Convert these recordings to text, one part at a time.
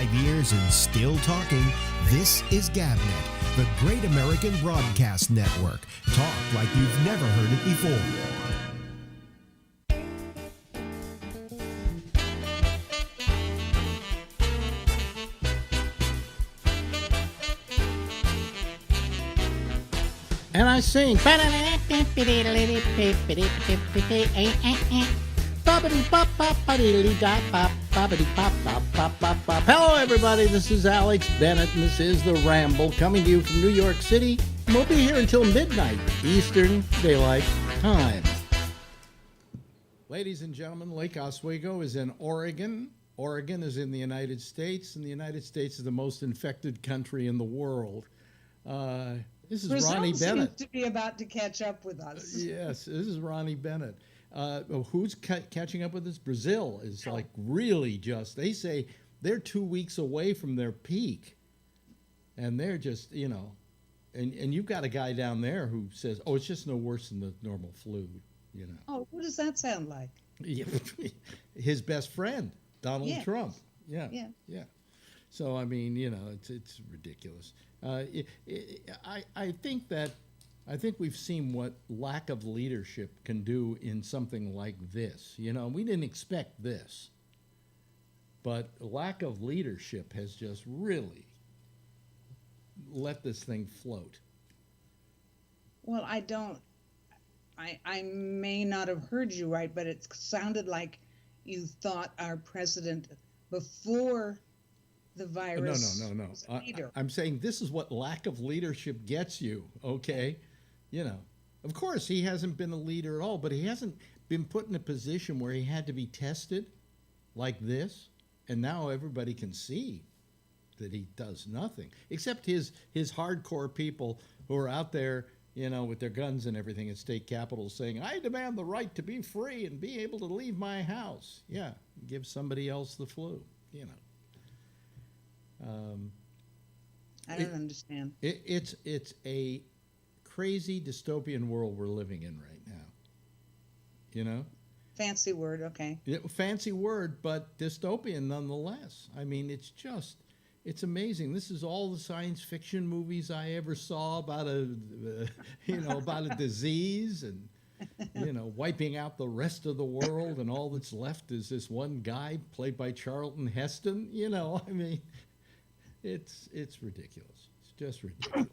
5 years and still talking. This is GabNet, the Great American Broadcast Network. Talk like you've never heard it before. And I sing. Hello, everybody. This is Alex Bennett, and this is the Ramble, coming to you from New York City. We'll be here until midnight Eastern Daylight Time. Ladies and gentlemen, Lake Oswego is in Oregon. Oregon is in the United States, and the United States is the most infected country in the world. This is Brazil Ronnie Bennett. Seems to be about to catch up with us. Yes, this is Ronnie Bennett. Who's catching up with us? Brazil is like really just, they say they're 2 weeks away from their peak. And they're just, you know, and you've got a guy down there who says, oh, it's just no worse than the normal flu, you know. Oh, what does that sound like? His best friend, Donald Trump. Yeah. So, I mean, you know, it's ridiculous. I think we've seen what lack of leadership can do in something like this. You know, we didn't expect this, but lack of leadership has just really let this thing float. Well, I may not have heard you right, but it sounded like you thought our president before the virus. No. I'm saying this is what lack of leadership gets you, okay? You know, of course, he hasn't been a leader at all, but he hasn't been put in a position where he had to be tested like this, and now everybody can see that he does nothing, except his hardcore people who are out there, you know, with their guns and everything at state capitals saying, I demand the right to be free and be able to leave my house. Yeah, give somebody else the flu, you know. I don't understand. It's a crazy dystopian world we're living in right now. You know? Fancy word, okay. Fancy word, but dystopian nonetheless. I mean, it's amazing. This is all the science fiction movies I ever saw about about a disease and, you know, wiping out the rest of the world, and all that's left is this one guy played by Charlton Heston. You know, I mean, it's ridiculous. It's just ridiculous.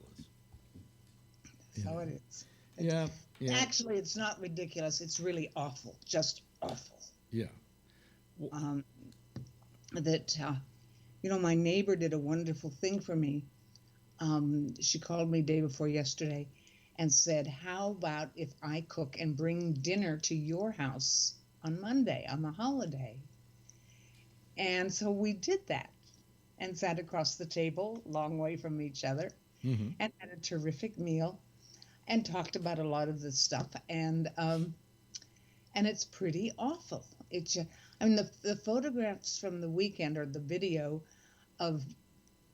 That's how it is. Yeah. Actually, it's not ridiculous. It's really awful. Just awful. Yeah. You know, my neighbor did a wonderful thing for me. She called me day before yesterday and said, how about if I cook and bring dinner to your house on Monday, on the holiday? And so we did that and sat across the table, long way from each other, and had a terrific meal and talked about a lot of this stuff. And it's pretty awful. It's I mean, the photographs from the weekend, or the video of,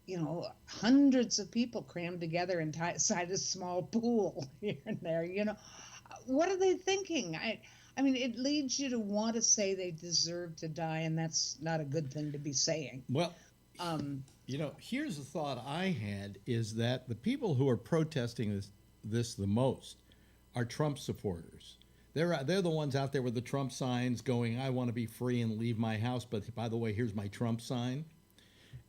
you know, hundreds of people crammed together inside a small pool here and there. You know, what are they thinking? I mean, it leads you to want to say they deserve to die, and that's not a good thing to be saying. Well, you know, here's the thought I had, is that the people who are protesting this the most are Trump supporters. They're the ones out there with the Trump signs going, I want to be free and leave my house, but by the way, here's my Trump sign.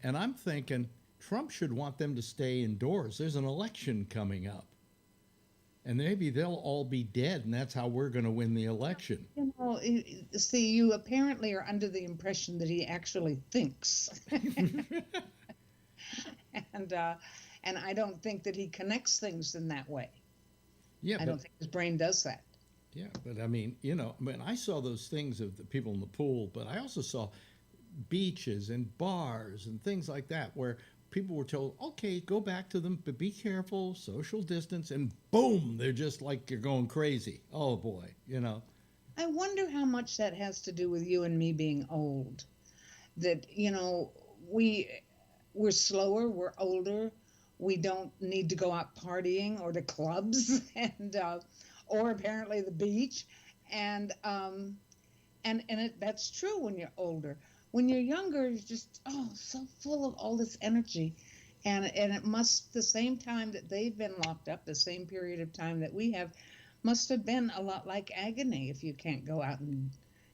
And I'm thinking Trump should want them to stay indoors. There's an election coming up. And maybe they'll all be dead, and that's how we're going to win the election. You know, see, you apparently are under the impression that he actually thinks. And I don't think that he connects things in that way. Yeah, I don't think his brain does that. Yeah, but I mean, you know, I saw those things of the people in the pool, but I also saw beaches and bars and things like that where people were told, okay, go back to them, but be careful, social distance, and boom, they're just like, you're going crazy. Oh boy, you know. I wonder how much that has to do with you and me being old. That, you know, we're slower, we're older, we don't need to go out partying or to clubs and or apparently the beach, and that's true when you're older. when you're younger, you're just so full of all this energy, and it must the same time that they've been locked up, the same period of time that we have, must have been a lot like agony if you can't go out and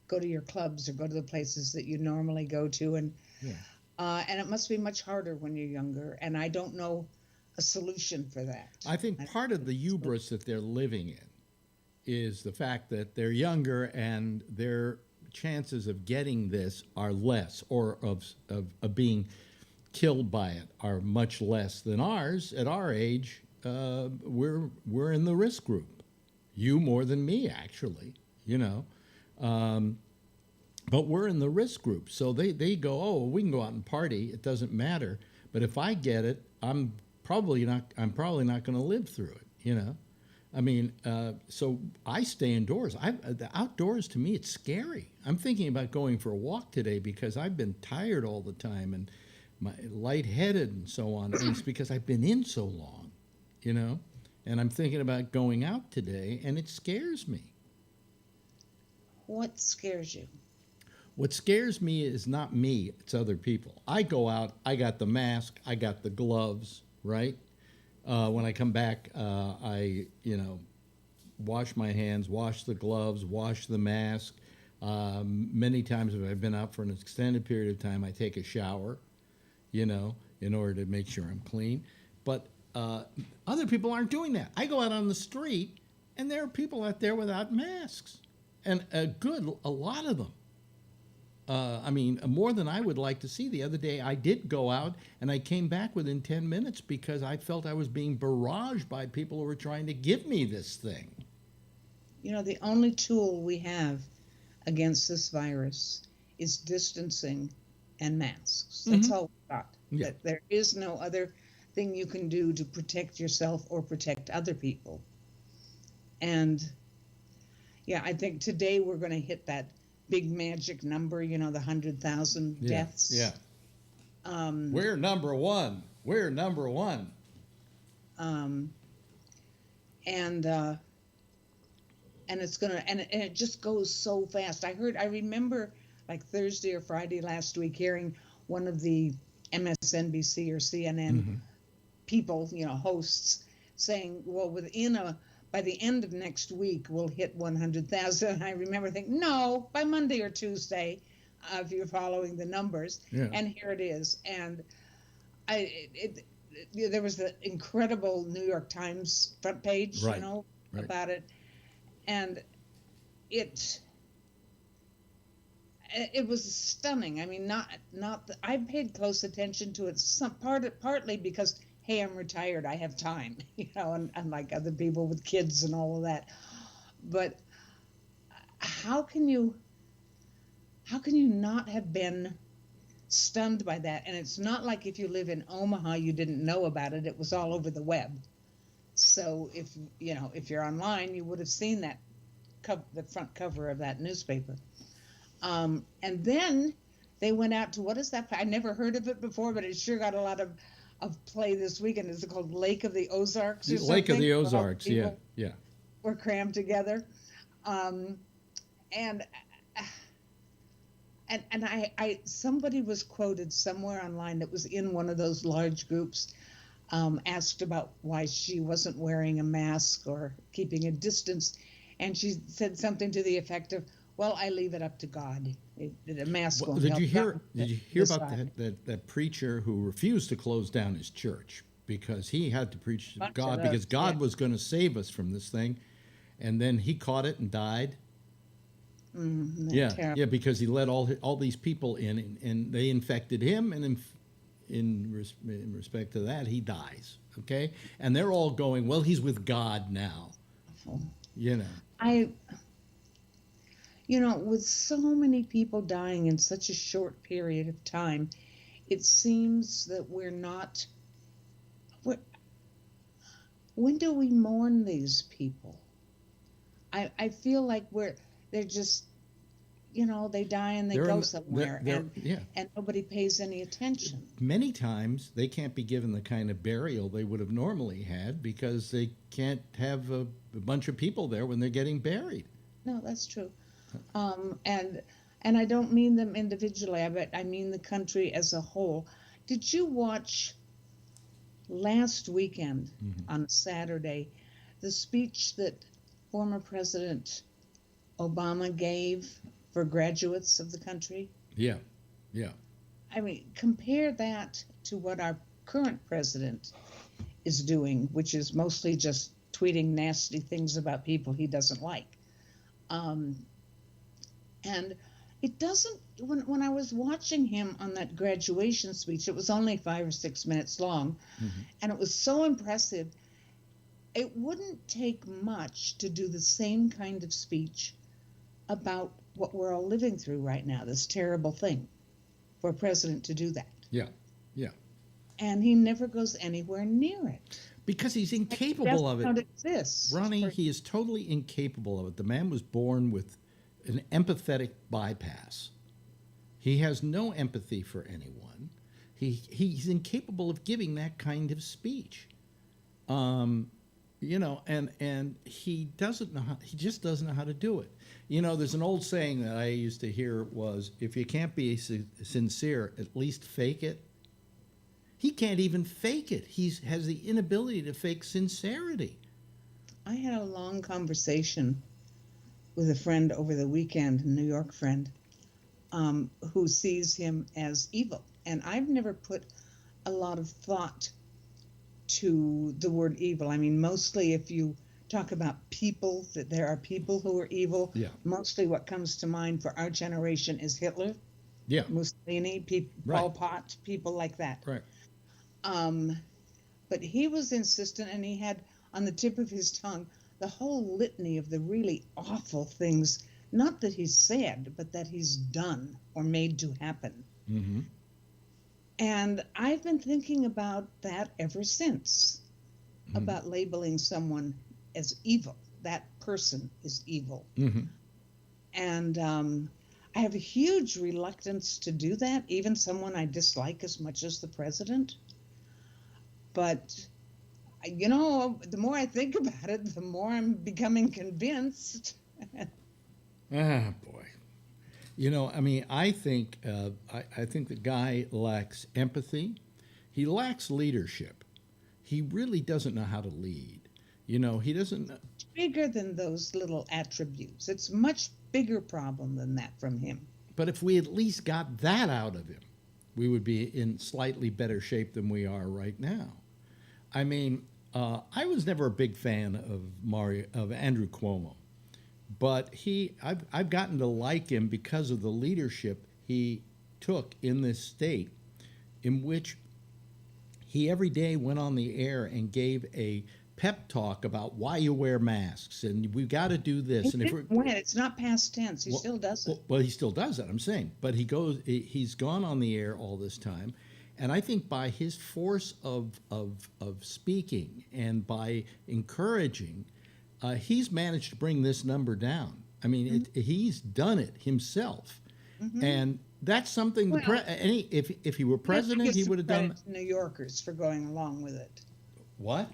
go to your clubs or go to the places that you normally go to, Yeah. and it must be much harder when you're younger. And I don't know a solution for that. I think part of the hubris that they're living in is the fact that they're younger and their chances of getting this are less, or of being killed by it are much less than ours. At our age, we're in the risk group. You more than me, actually, you know. But we're in the risk group. So they go, oh, we can go out and party. It doesn't matter. But if I get it, I'm probably not going to live through it, you know. I mean, so I stay indoors. The outdoors, to me, it's scary. I'm thinking about going for a walk today because I've been tired all the time and lightheaded and so on. And it's because I've been in so long, you know. And I'm thinking about going out today, and it scares me. What scares you? What scares me is not me, it's other people. I go out, I got the mask, I got the gloves, right? When I come back, I, wash my hands, wash the gloves, wash the mask. Many times if I've been out for an extended period of time, I take a shower, in order to make sure I'm clean. But other people aren't doing that. I go out on the street, and there are people out there without masks, and a lot of them. More than I would like to see. The other day, I did go out, and I came back within 10 minutes because I felt I was being barraged by people who were trying to give me this thing. The only tool we have against this virus is distancing and masks. That's all we've got. Yeah. That there is no other thing you can do to protect yourself or protect other people. And, yeah, I think today we're going to hit that big magic number, the 100,000 deaths. Yeah. We're number one. We're number one. And it's gonna, and it just goes so fast. I remember like Thursday or Friday last week hearing one of the MSNBC or CNN people, hosts, saying, well, by the end of next week, we'll hit 100,000. And I remember thinking, no, by Monday or Tuesday, if you're following the numbers. Yeah. And here it is. And there was the incredible New York Times front page, Right. About it. And it was stunning. I mean, I paid close attention to it, partly because, hey, I'm retired, I have time, and unlike other people with kids and all of that. But how can you not have been stunned by that? And it's not like if you live in Omaha, you didn't know about it. It was all over the web. So if you're online, you would have seen that the front cover of that newspaper. And then they went out to, what is that? I never heard of it before, but it sure got a lot of play this weekend. Is it called Lake of the Ozarks or something? Lake of the Ozarks, yeah. Were crammed together. And I somebody was quoted somewhere online that was in one of those large groups, asked about why she wasn't wearing a mask or keeping a distance, and she said something to the effect of, well, I leave it up to God. The mask won't help. Did you hear about that preacher who refused to close down his church because he had to preach to God because God was going to save us from this thing, and then he caught it and died? Yeah, because he let all these people in, and they infected him, and in respect to that, he dies. Okay, and they're all going, well, he's with God now. With so many people dying in such a short period of time, it seems that when do we mourn these people? I feel like they're just, they die and they go somewhere, and nobody pays any attention. Many times they can't be given the kind of burial they would have normally had because they can't have a bunch of people there when they're getting buried. No, that's true. And And I don't mean them individually, I mean the country as a whole. Did you watch last weekend on Saturday the speech that former President Obama gave for graduates of the country? Yeah, yeah. I mean, compare that to what our current president is doing, which is mostly just tweeting nasty things about people he doesn't like. Um, and it doesn't, when I was watching him on that graduation speech, it was only 5 or 6 minutes long, and it was so impressive. It wouldn't take much to do the same kind of speech about what we're all living through right now, this terrible thing, for a president to do that. Yeah, yeah. And he never goes anywhere near it. Because he's incapable of it. Don't exist. Ronnie, he is totally incapable of it. The man was born with an empathetic bypass. He has no empathy for anyone. He's incapable of giving that kind of speech. You know, and he doesn't know how, he just doesn't know how to do it. You know, there's an old saying that I used to hear was, if you can't be sincere, at least fake it. He can't even fake it. He has the inability to fake sincerity. I had a long conversation with a friend over the weekend, a New York friend, who sees him as evil. And I've never put a lot of thought to the word evil. I mean, mostly if you talk about people, that there are people who are evil, mostly what comes to mind for our generation is Hitler, Mussolini, Pol Pot, people like that. Right. But he was insistent, and he had on the tip of his tongue the whole litany of the really awful things, not that he's said, but that he's done or made to happen. Mm-hmm. And I've been thinking about that ever since, about labeling someone as evil. That person is evil. Mm-hmm. And I have a huge reluctance to do that, even someone I dislike as much as the president. But, you know, the more I think about it, the more I'm becoming convinced. Ah, boy. You know, I mean, I think the guy lacks empathy. He lacks leadership. He really doesn't know how to lead. You know, he doesn't. It's bigger than those little attributes. It's a much bigger problem than that from him. But if we at least got that out of him, we would be in slightly better shape than we are right now. I mean, I was never a big fan of Andrew Cuomo, but I've gotten to like him because of the leadership he took in this state, in which he every day went on the air and gave a pep talk about why you wear masks and we've got to do this. And it's not past tense. He still does it. Well, he still does it. I'm saying, but he's gone on the air all this time, and I think by his force of speaking and by encouraging, he's managed to bring this number down. I mean, he's done it himself, and that's something. If he were president, he would have done. New Yorkers for going along with it. What?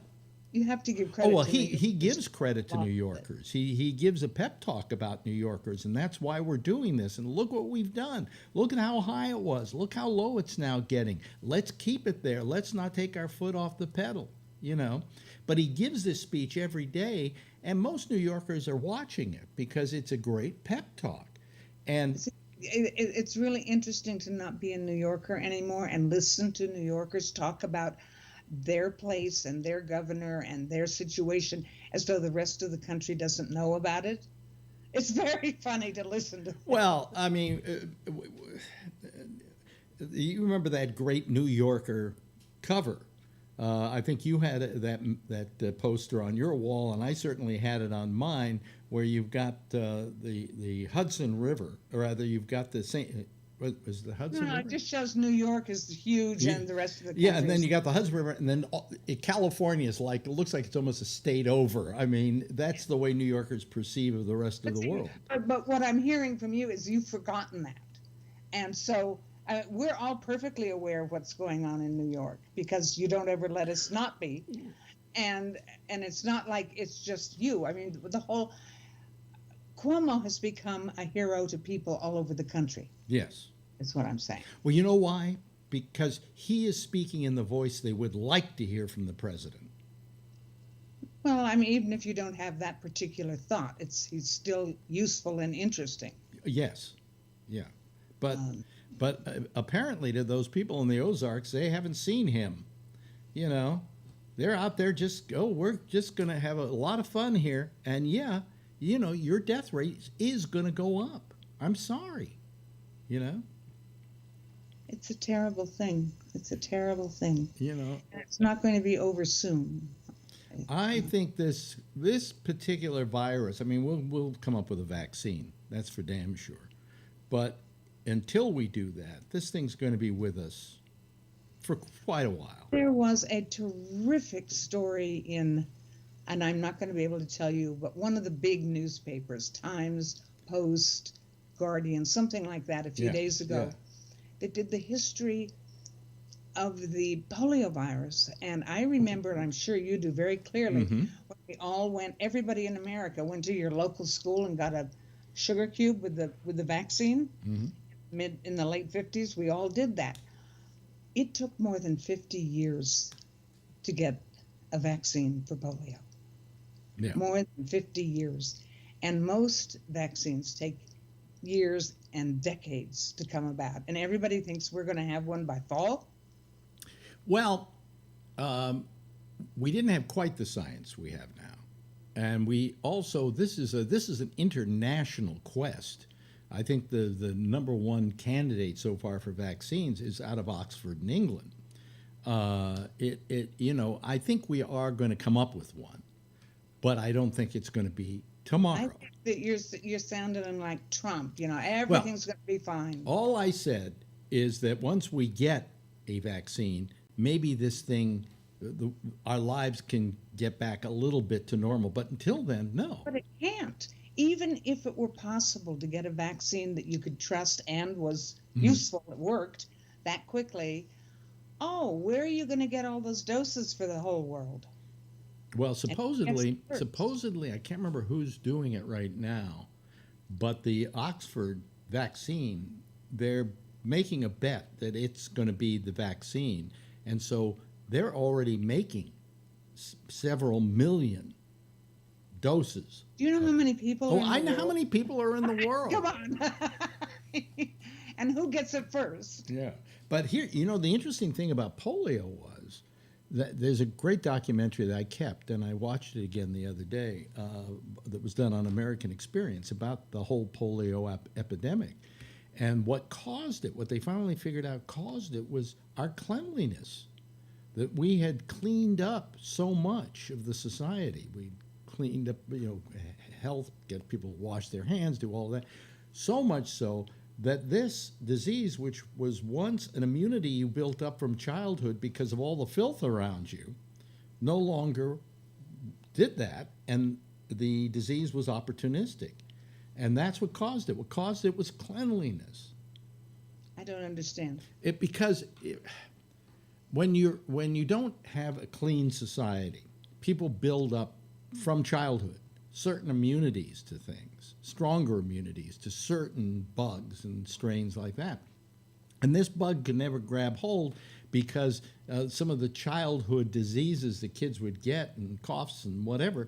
You have to give credit. Oh well, he gives credit to New Yorkers. He gives a pep talk about New Yorkers, and that's why we're doing this. And look what we've done. Look at how high it was. Look how low it's now getting. Let's keep it there. Let's not take our foot off the pedal. You know, but he gives this speech every day, and most New Yorkers are watching it because it's a great pep talk. And it's really interesting to not be a New Yorker anymore and listen to New Yorkers talk about their place and their governor and their situation as though the rest of the country doesn't know about it. It's very funny to listen to. Well, I mean, you remember that great New Yorker cover. I think you had that poster on your wall, and I certainly had it on mine, where you've got the Hudson River, or rather you've got the St. Was the Hudson River? It just shows New York is huge and the rest of the country. Yeah, and then you got the Hudson River, and then California is like, it looks like it's almost a state over. I mean, that's the way New Yorkers perceive of the rest of the world. But what I'm hearing from you is you've forgotten that. And so we're all perfectly aware of what's going on in New York because you don't ever let us not be. And it's not like it's just you. I mean, the whole Cuomo has become a hero to people all over the country, Yes. is what I'm saying. Well, you know why? Because he is speaking in the voice they would like to hear from the president. Well, I mean, even if you don't have that particular thought, he's still useful and interesting. Yes. Yeah. But Um, apparently to those people in the Ozarks, they haven't seen him. You know, they're out there we're just going to have a lot of fun here. And yeah, you know, your death rate is going to go up. I'm sorry. You know? It's a terrible thing. It's a terrible thing. You know, And it's not going to be over soon. I think this particular virus, I mean, we'll come up with a vaccine. That's for damn sure. But until we do that, this thing's going to be with us for quite a while. There was a terrific story and I'm not going to be able to tell you, but one of the big newspapers, Times, Post, Guardian, something like that, a few days ago, that did the history of the polio virus. And I remember, and I'm sure you do very clearly, when we all went, everybody in America went to your local school and got a sugar cube with the vaccine. In the late 50s, we all did that. It took more than 50 years to get a vaccine for polio. Yeah. More than 50 years. And most vaccines take years and decades to come about. And everybody thinks we're going to have one by fall. Well, we didn't have quite the science we have now. And we also, this is an international quest. I think the number one candidate so far for vaccines is out of Oxford in England. You know, I think we are going to come up with one, but I don't think it's going to be tomorrow. I think that you're sounding like Trump. You know, everything's going to be fine. All I said is that once we get a vaccine, maybe this thing, our lives can get back a little bit to normal. But until then, no. But it can't. Even if it were possible to get a vaccine that you could trust and was useful, it worked that quickly. Oh, where are you going to get all those doses for the whole world? Well, supposedly, I can't remember who's doing it right now, but the Oxford vaccine, they're making a bet that it's going to be the vaccine. And so they're already making several million doses. Do you know how many people? Oh, I know how many people are in the world. Come on. And who gets it first? Yeah. But here, you know, the interesting thing about polio was that there's a great documentary that I kept, and I watched it again the other day, that was done on American Experience about the whole polio epidemic. And what caused it, what they finally figured out caused it, was our cleanliness. That we had cleaned up so much of the society. We cleaned up, you know, health, get people to wash their hands, do all that. So much so that this disease, which was once an immunity you built up from childhood because of all the filth around you, no longer did that, and the disease was opportunistic. And that's what caused it. What caused it was cleanliness. I don't understand. When you don't have a clean society, people build up from childhood certain immunities to things, stronger immunities to certain bugs and strains like that. And this bug could never grab hold because some of the childhood diseases the kids would get and coughs and whatever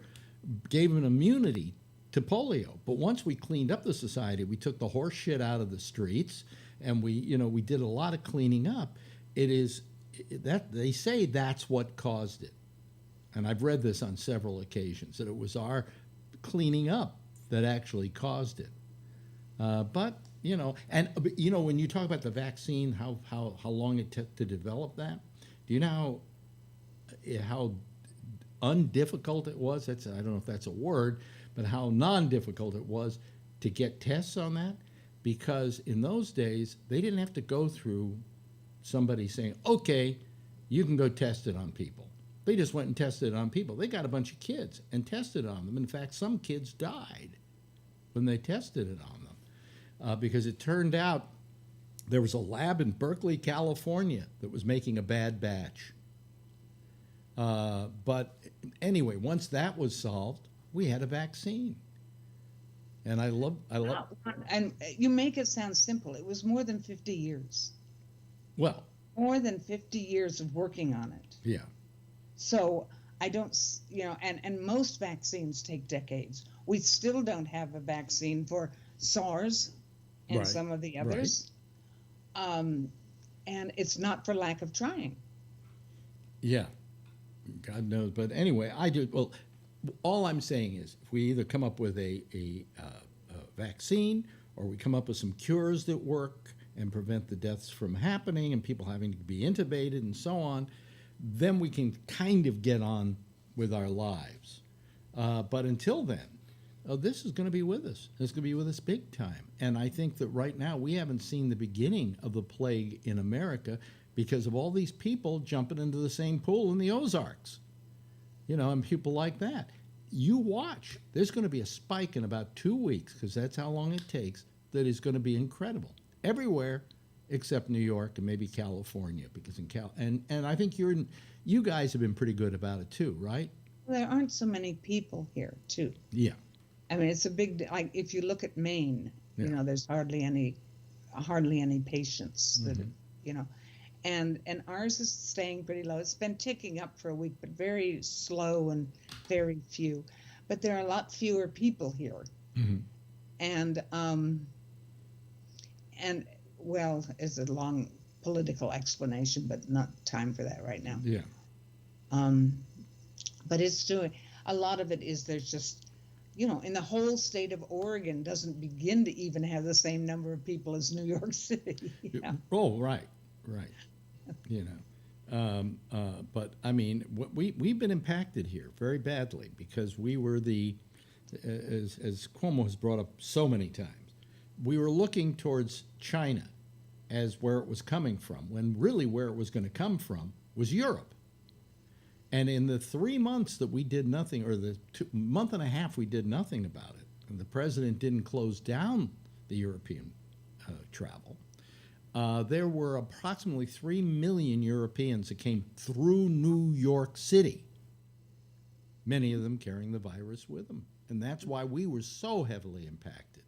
gave an immunity to polio. But once we cleaned up the society, we took the horse shit out of the streets and we did a lot of cleaning up. It is that they say that's what caused it. And I've read this on several occasions, that it was our cleaning up that actually caused it. But when you talk about the vaccine, how long it took to develop that, do you know how undifficult it was? I don't know if that's a word, but how non-difficult it was to get tests on that? Because in those days, they didn't have to go through somebody saying, okay, you can go test it on people. They just went and tested it on people. They got a bunch of kids and tested on them. In fact, some kids died when they tested it on them because it turned out there was a lab in Berkeley, California that was making a bad batch. But anyway, once that was solved, we had a vaccine. And I love, And you make it sound simple. It was more than 50 years. well, More than 50 years of working on it. yeah, So I don't, and most vaccines take decades. We still don't have a vaccine for SARS and right, some of the right. others. Um, and it's not for lack of trying. Yeah, God knows. But anyway, I do. Well, all I'm saying is if we either come up with a vaccine or we come up with some cures that work and prevent the deaths from happening and people having to be intubated and so on, then we can kind of get on with our lives. But until then, this is going to be with us. It's going to be with us big time. And I think that right now we haven't seen the beginning of the plague in America because of all these people jumping into the same pool in the Ozarks, and people like that. You watch. There's going to be a spike in about 2 weeks because that's how long it takes. That is going to be incredible everywhere except New York and maybe California because and I think you guys have been pretty good about it too, right? There aren't so many people here, too. Yeah. I mean, it's a big, like if you look at Maine, Yeah. there's hardly any patients that, and ours is staying pretty low. It's been ticking up for a week, but very slow and very few. But there are a lot fewer people here, Mm-hmm. and well, it's a long political explanation, but not time for that right now. Yeah. But it's doing a lot of it is there's just. In the whole state of Oregon doesn't begin to even have the same number of people as New York City. Yeah. Oh, right. But I mean, we've been impacted here very badly because we were as Cuomo has brought up so many times, we were looking towards China as where it was coming from, when really where it was going to come from was Europe. And in the 3 months that we did nothing, or the month and a half we did nothing about it, and the president didn't close down the European travel, there were approximately 3 million Europeans that came through New York City, many of them carrying the virus with them. And that's why we were so heavily impacted.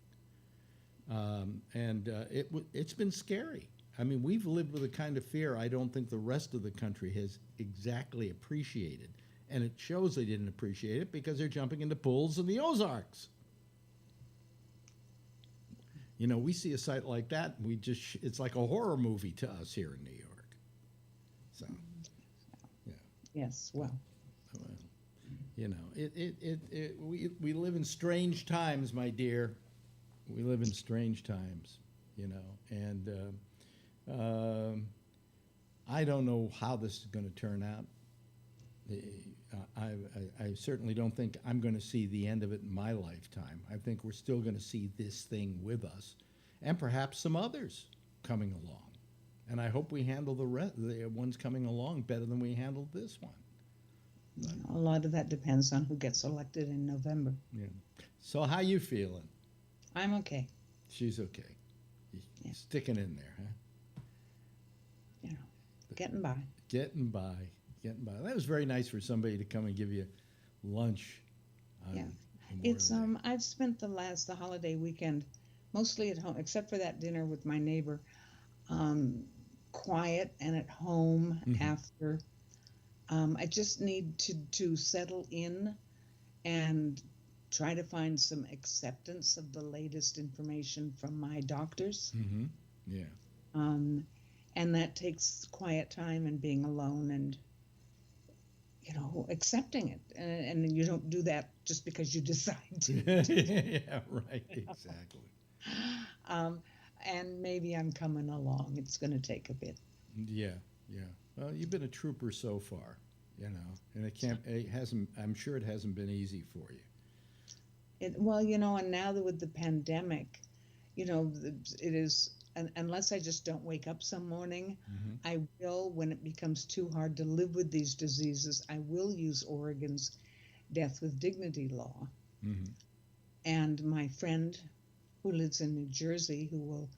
It's been scary. I mean, we've lived with a kind of fear I don't think the rest of the country has exactly appreciated. And it shows they didn't appreciate it because they're jumping into pools in the Ozarks. We see a site like that, and it's like a horror movie to us here in New York. So, yeah. Yes, well. We live in strange times, my dear. We live in strange times, and I don't know how this is going to turn out. I certainly don't think I'm going to see the end of it in my lifetime. I think we're still going to see this thing with us, and perhaps some others coming along. And I hope we handle the ones coming along better than we handled this one. A lot of that depends on who gets elected in November. Yeah. So how you feeling? I'm okay. She's okay. Yeah. Sticking in there, huh? Getting by. Getting by. That was very nice for somebody to come and give you lunch. Yeah. It's I've spent the holiday weekend mostly at home, except for that dinner with my neighbor. Quiet and at home after. I just need to settle in and try to find some acceptance of the latest information from my doctors. Mm-hmm. Yeah. And that takes quiet time and being alone and, accepting it. And you don't do that just because you decide to. Yeah, right. Exactly. And maybe I'm coming along. It's going to take a bit. Yeah. Well, you've been a trooper so far, and I'm sure it hasn't been easy for you. And now that with the pandemic, it is, unless I just don't wake up some morning, I will, when it becomes too hard to live with these diseases, I will use Oregon's death with dignity law. And my friend who lives in New Jersey, who will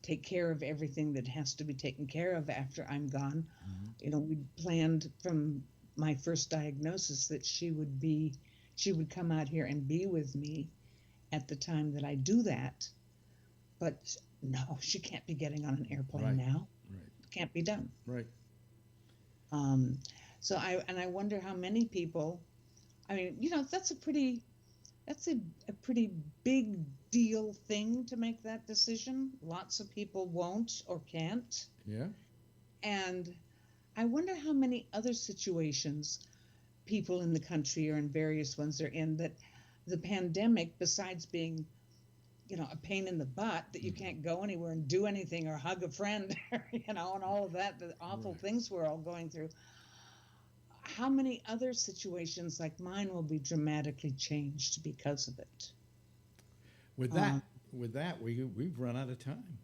take care of everything that has to be taken care of after I'm gone, we planned from my first diagnosis that she would come out here and be with me at the time that I do that. But no, she can't be getting on an airplane Right. now. Right. Can't be done. Right. So I wonder how many people. I mean, that's a pretty big deal thing to make that decision. Lots of people won't or can't. Yeah. And I wonder how many other situations people in the country or in various ones they're in that the pandemic, besides being, a pain in the butt that you can't go anywhere and do anything or hug a friend, and all of that, the awful Right. things we're all going through. How many other situations like mine will be dramatically changed because of it? With that, Um, we've run out of time.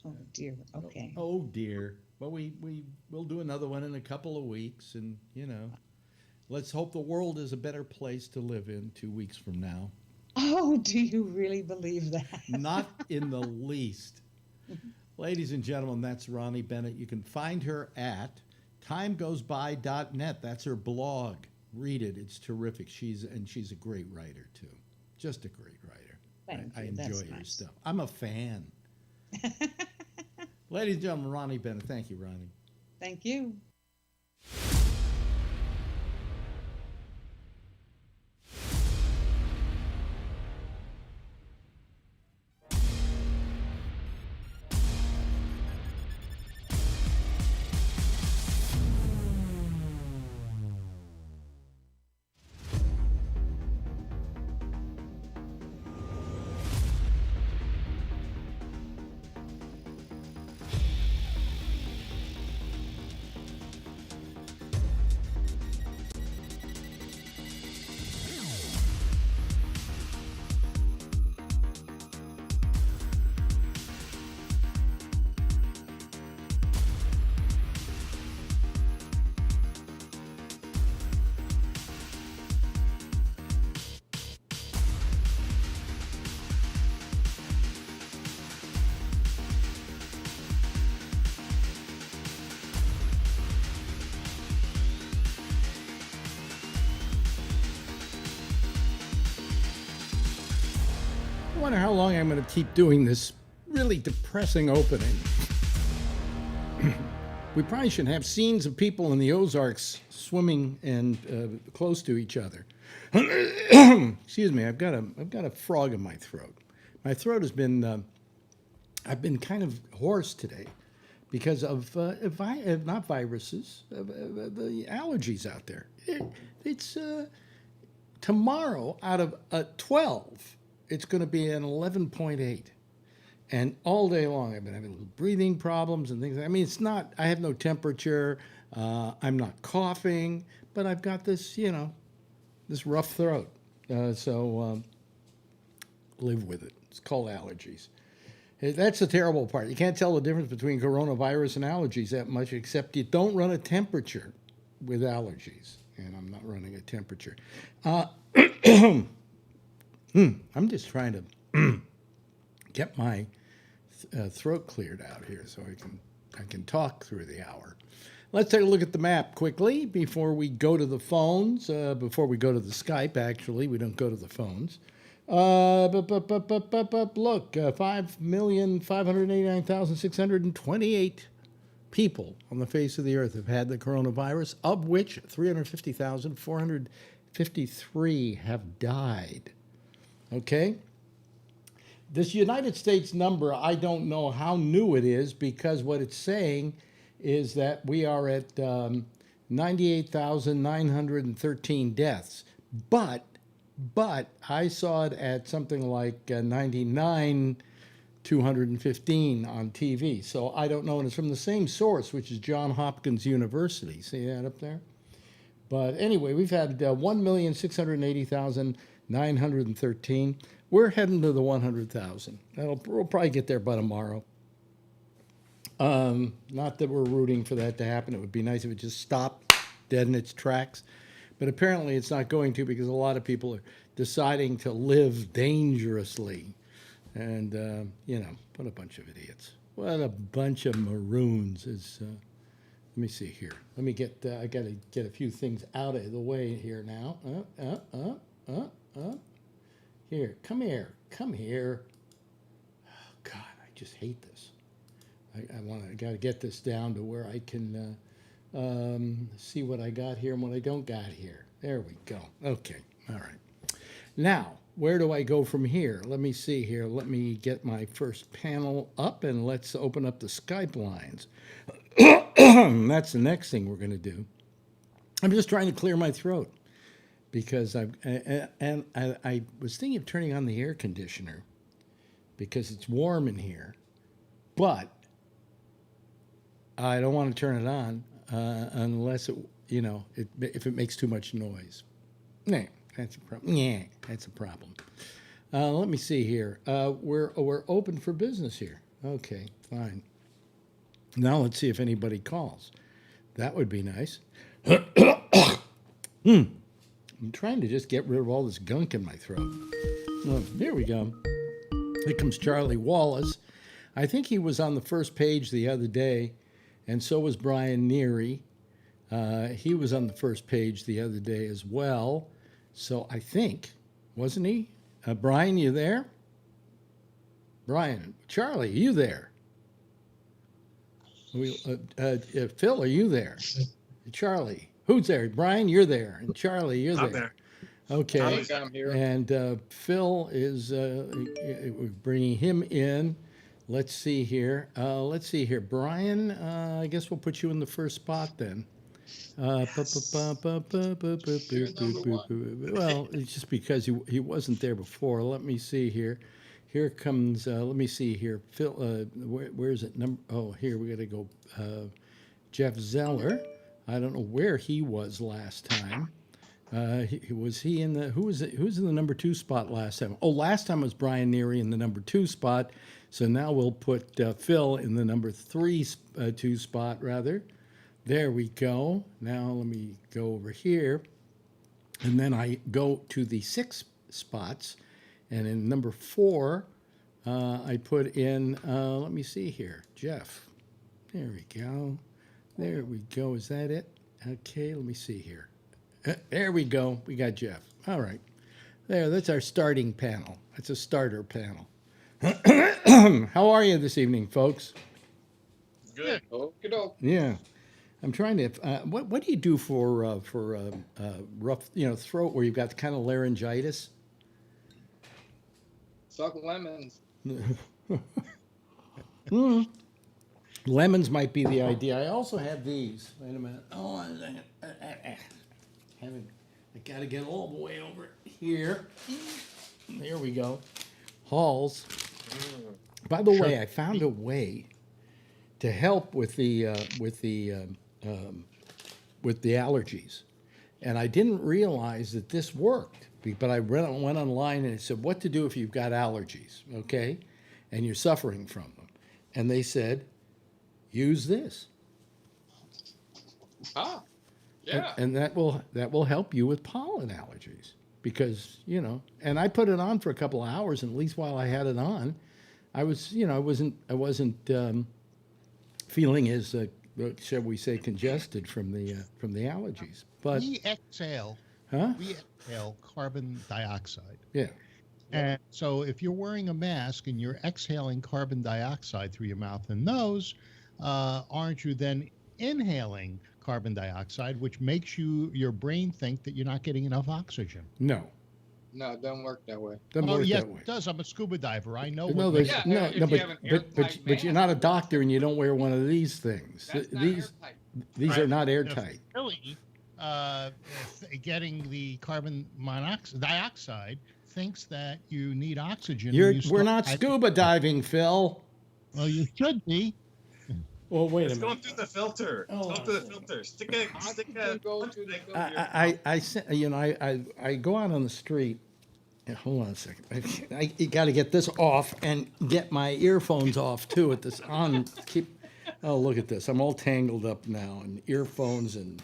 oh dear. Okay. Oh dear. Well, we'll do another one in a couple of weeks, and let's hope the world is a better place to live in 2 weeks from now. Oh, do you really believe that? Not in the least. Ladies and gentlemen, that's Ronnie Bennett. You can find her at timegoesby.net. That's her blog. Read it. It's terrific. She's a great writer too. Just a great writer. Thank I you. enjoy That's her nice. stuff. I'm a fan. Ladies and gentlemen, Ronnie Bennett. Thank you, Ronnie. Thank you. I wonder how long I'm going to keep doing this really depressing opening. We probably should have scenes of people in the Ozarks swimming and close to each other. Excuse me, I've got a frog in my throat. My throat has been I've been kind of hoarse today because of not viruses, the allergies out there. It's tomorrow out of 12, it's going to be an 11.8. And all day long, I've been having little breathing problems and things. I mean, it's not, I have no temperature. I'm not coughing, but I've got this, this rough throat. So live with it. It's called allergies. That's the terrible part. You can't tell the difference between coronavirus and allergies that much, except you don't run a temperature with allergies. And I'm not running a temperature. I'm just trying to get my throat cleared out here so I can talk through the hour. Let's take a look at the map quickly before we go to the phones. Before we go to the Skype, actually, we don't go to the phones. Look, 5,589,628 people on the face of the earth have had the coronavirus, of which 350,453 have died. Okay? This United States number, I don't know how new it is, because what it's saying is that we are at 98,913 deaths. But I saw it at something like 99,215 on TV. So I don't know, and it's from the same source, which is Johns Hopkins University. See that up there? But anyway, we've had 1,680,913. We're heading to the 100,000. We'll probably get there by tomorrow. Not that we're rooting for that to happen. It would be nice if it just stopped dead in its tracks. But apparently it's not going to, because a lot of people are deciding to live dangerously. And, what a bunch of idiots. What a bunch of maroons. Let me see here. Let me get, I got to get a few things out of the way here now. Here, come here. Come here. Oh, God, I just hate this. I got to get this down to where I can see what I got here and what I don't got here. There we go. Okay, all right. Now, where do I go from here? Let me see here. Let me get my first panel up and let's open up the Skype lines. That's the next thing we're going to do. I'm just trying to clear my throat because I was thinking of turning on the air conditioner because it's warm in here, but I don't want to turn it on unless if it makes too much noise. Nah, that's a problem. Yeah, that's a problem. Let me see here. We're open for business here. Okay, fine. Now let's see if anybody calls. That would be nice. I'm trying to just get rid of all this gunk in my throat. Oh, here we go. Here comes Charlie Wallace. I think he was on the first page the other day, and so was Brian Neary. He was on the first page the other day as well. So I think, wasn't he? Brian, you there? Brian, Charlie, are you there? Phil, are you there? Charlie, who's there? Brian, you're there. And Charlie, you're there. I'm there. Okay. I'm here. And Phil is we're bringing him in. Let's see here. Brian, I guess we'll put you in the first spot then. Well, it's just because he wasn't there before. Let me see here. Here comes, let me see here. Phil, where is it? Here, we got to go. Jeff Zeller. I don't know where he was last time. Was he in the, who's in the number 2 spot last time? Oh, last time was Brian Neary in the number 2 spot. So now we'll put Phil in the number 2 spot, rather. There we go. Now let me go over here. And then I go to the 6 spots. And in number 4, I put in, let me see here, Jeff. There we go. There we go. Is that it? Okay, let me see here. There we go. We got Jeff. All right. There, that's our starting panel. That's a starter panel. How are you this evening, folks? Good. Okey-doke. Yeah. I'm trying to, what do you do for rough, throat where you've got kind of laryngitis? Suck lemons. Lemons might be the idea. I also have these. Wait a minute. Oh, I got to get all the way over here. There we go. Halls. By the way, I found a way to help with the allergies, and I didn't realize that this worked. But I went online and it said what to do if you've got allergies, okay, and you're suffering from them, and they said use this. Ah, yeah. And that will help you with pollen allergies because and I put it on for a couple of hours, and at least while I had it on, I was I wasn't feeling as shall we say congested from the allergies. But we exhale carbon dioxide. Yeah. And so if you're wearing a mask and you're exhaling carbon dioxide through your mouth and nose, aren't you then inhaling carbon dioxide, which makes your brain think that you're not getting enough oxygen? No, it doesn't work that way. Yes, it does. I'm a scuba diver. I know. No, but you're not a doctor and you don't wear one of these things. These are not airtight. Really, getting the carbon dioxide thinks that you need oxygen. We're not scuba diving, Phil. Well, you should be. Well, wait It's a minute. going through the filter. It's going through the filter. Stick a Go to the I go out on the street. And hold on a second. I got to get this off and get my earphones off too. At this on, oh, look at this. I'm all tangled up now, and earphones and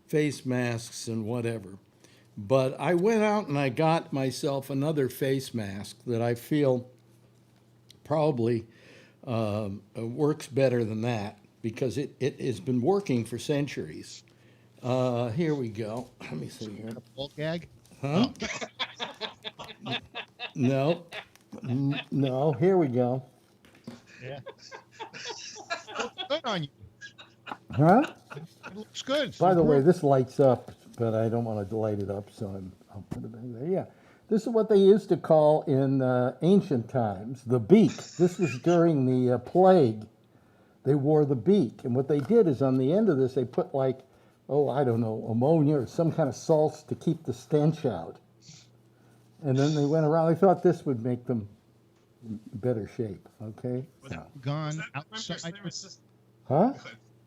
face masks and whatever. But I went out and I got myself another face mask that I feel probably works better than that because it has been working for centuries. Here we go. Let me see here. Ball gag? Huh? No. No, here we go. Yeah. Looks good on you. Huh? It looks good. It's By the way, improved. this lights up, but I don't want to light it up, so I'll put it in there. Yeah. This is what they used to call in ancient times the beak. This was during the plague. They wore the beak. And what they did is on the end of this, they put like, oh, I don't know, ammonia or some kind of salts to keep the stench out. And then they went around. They thought this would make them in better shape. Okay. So- Gone outside. Huh?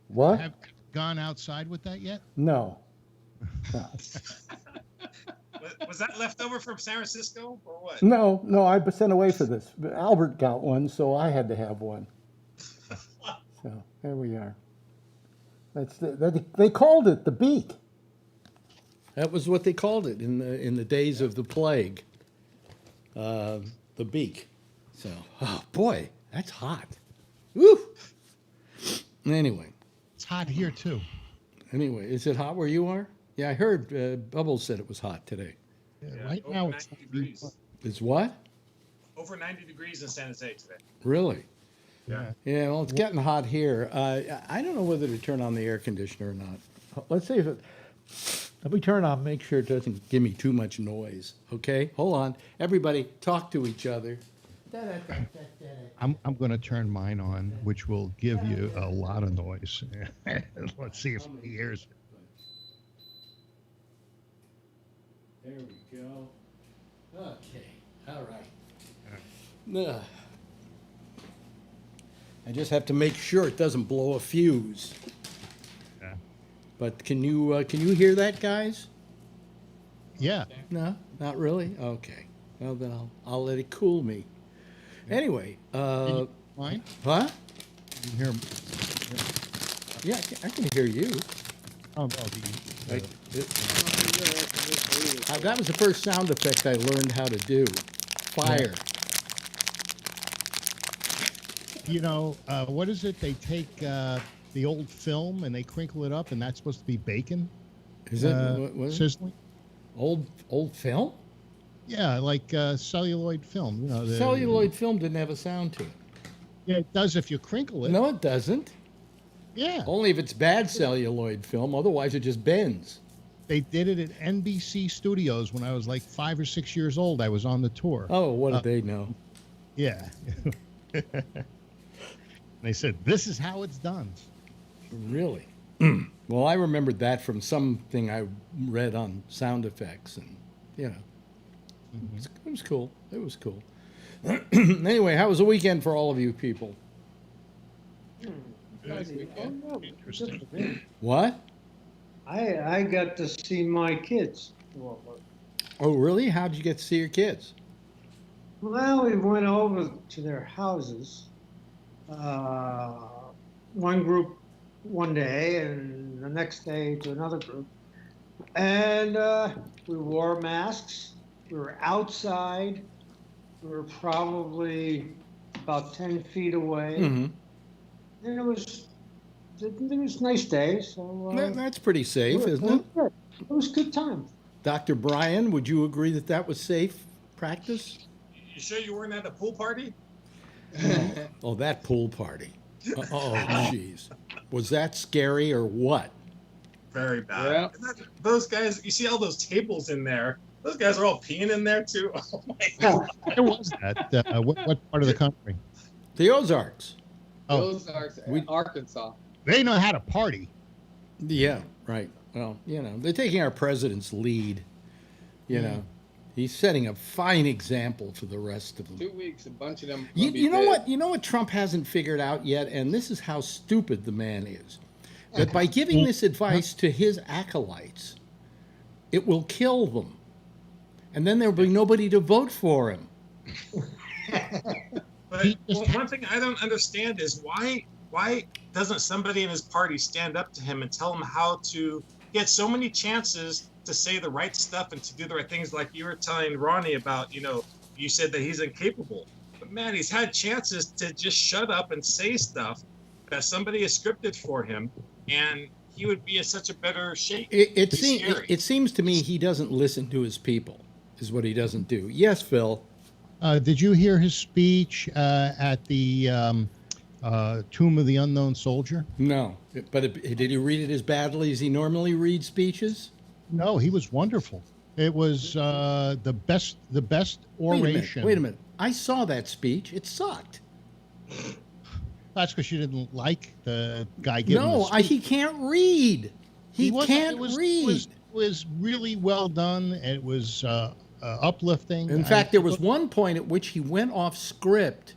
What? Have gone outside with that yet? No. No. Was that left over from San Francisco or what? No, no, I was sent away for this. Albert got one, so I had to have one. So there we are. They called it the beak. That was what they called it in the days of the plague. The beak. So, oh boy, that's hot. Woo. Anyway, It's hot here too. is it hot where you are? Yeah, I heard Bubbles said it was hot today. Yeah, Yeah, right over now 90 it's degrees. It's what? Over 90 degrees in San Jose today. Really? Yeah. Yeah, well, it's getting hot here. I don't know whether to turn on the air conditioner or not. Let's see if it. Let me turn it on, make sure it doesn't give me too much noise. Okay? Hold on. Everybody, talk to each other. I'm going to turn mine on, which will give you a lot of noise. Let's see if he hears it. There we go. Okay. All right. I just have to make sure it doesn't blow a fuse. Yeah. But can you hear that, guys? Yeah. No, not really. Okay. Well, then I'll let it cool me. Anyway, Mine? huh? You can hear him. Yeah, I can hear you. Oh, no. That was the first sound effect I learned how to do. Fire. You know, what is it? They take the old film and they crinkle it up, and that's supposed to be bacon. Is it what is it? Sizzling? Old film? Yeah, like celluloid film. You know, Celluloid film didn't have a sound to it. Yeah, it does if you crinkle it. No, it doesn't. Yeah. Only if it's bad celluloid film. Otherwise, it just bends. They did it at NBC Studios when I was like 5 or 6 years old. I was on the tour. Oh, what did they know? Yeah. They said, this is how it's done. Really? Well, I remembered that from something I read on sound effects, and you know, it was cool. It was cool. Anyway, how was the weekend for all of you people? Interesting. What? I got to see my kids. Oh, really? How did you get to see your kids? Well, we went over to their houses. One group one day, and the next day to another group. And we wore masks. We were outside. We were probably about 10 feet away. Mm-hmm. And it was a nice day. So That's pretty safe, isn't it? It was a good time. Dr. Brian, would you agree that that was safe practice? You sure you weren't at a pool party? Oh, that pool party. Oh, jeez. Was that scary or what? Very bad. Yeah. And those guys, you see all those tables in there. Those guys are all peeing in there too. Oh my god. Where was that? What part of the country? The Ozarks. Oh. Those are We- Arkansas. They know how to party. Yeah, right. Well, you know, they're taking our president's lead. You know, he's setting a fine example for the rest of them. 2 weeks, a bunch of them. You know what? You know what Trump hasn't figured out yet, and this is how stupid the man is. That by giving this advice to his acolytes, it will kill them, and then there will be nobody to vote for him. But one thing I don't understand is why doesn't somebody in his party stand up to him and tell him how to get so many chances to say the right stuff and to do the right things, like you were telling Ronnie about, you said that he's incapable. But man, he's had chances to just shut up and say stuff that somebody has scripted for him, and he would be in such a better shape. It seems to me he doesn't listen to his people, is what he doesn't do. Yes, Phil. Did you hear his speech at the Tomb of the Unknown Soldier? No, but did he read it as badly as he normally reads speeches? No, he was wonderful. It was the best oration. Wait a minute. I saw that speech. It sucked. That's because you didn't like the guy giving the No, speech. he can't read. He can't read. It was really well done. It was uplifting. In fact, there was one point at which he went off script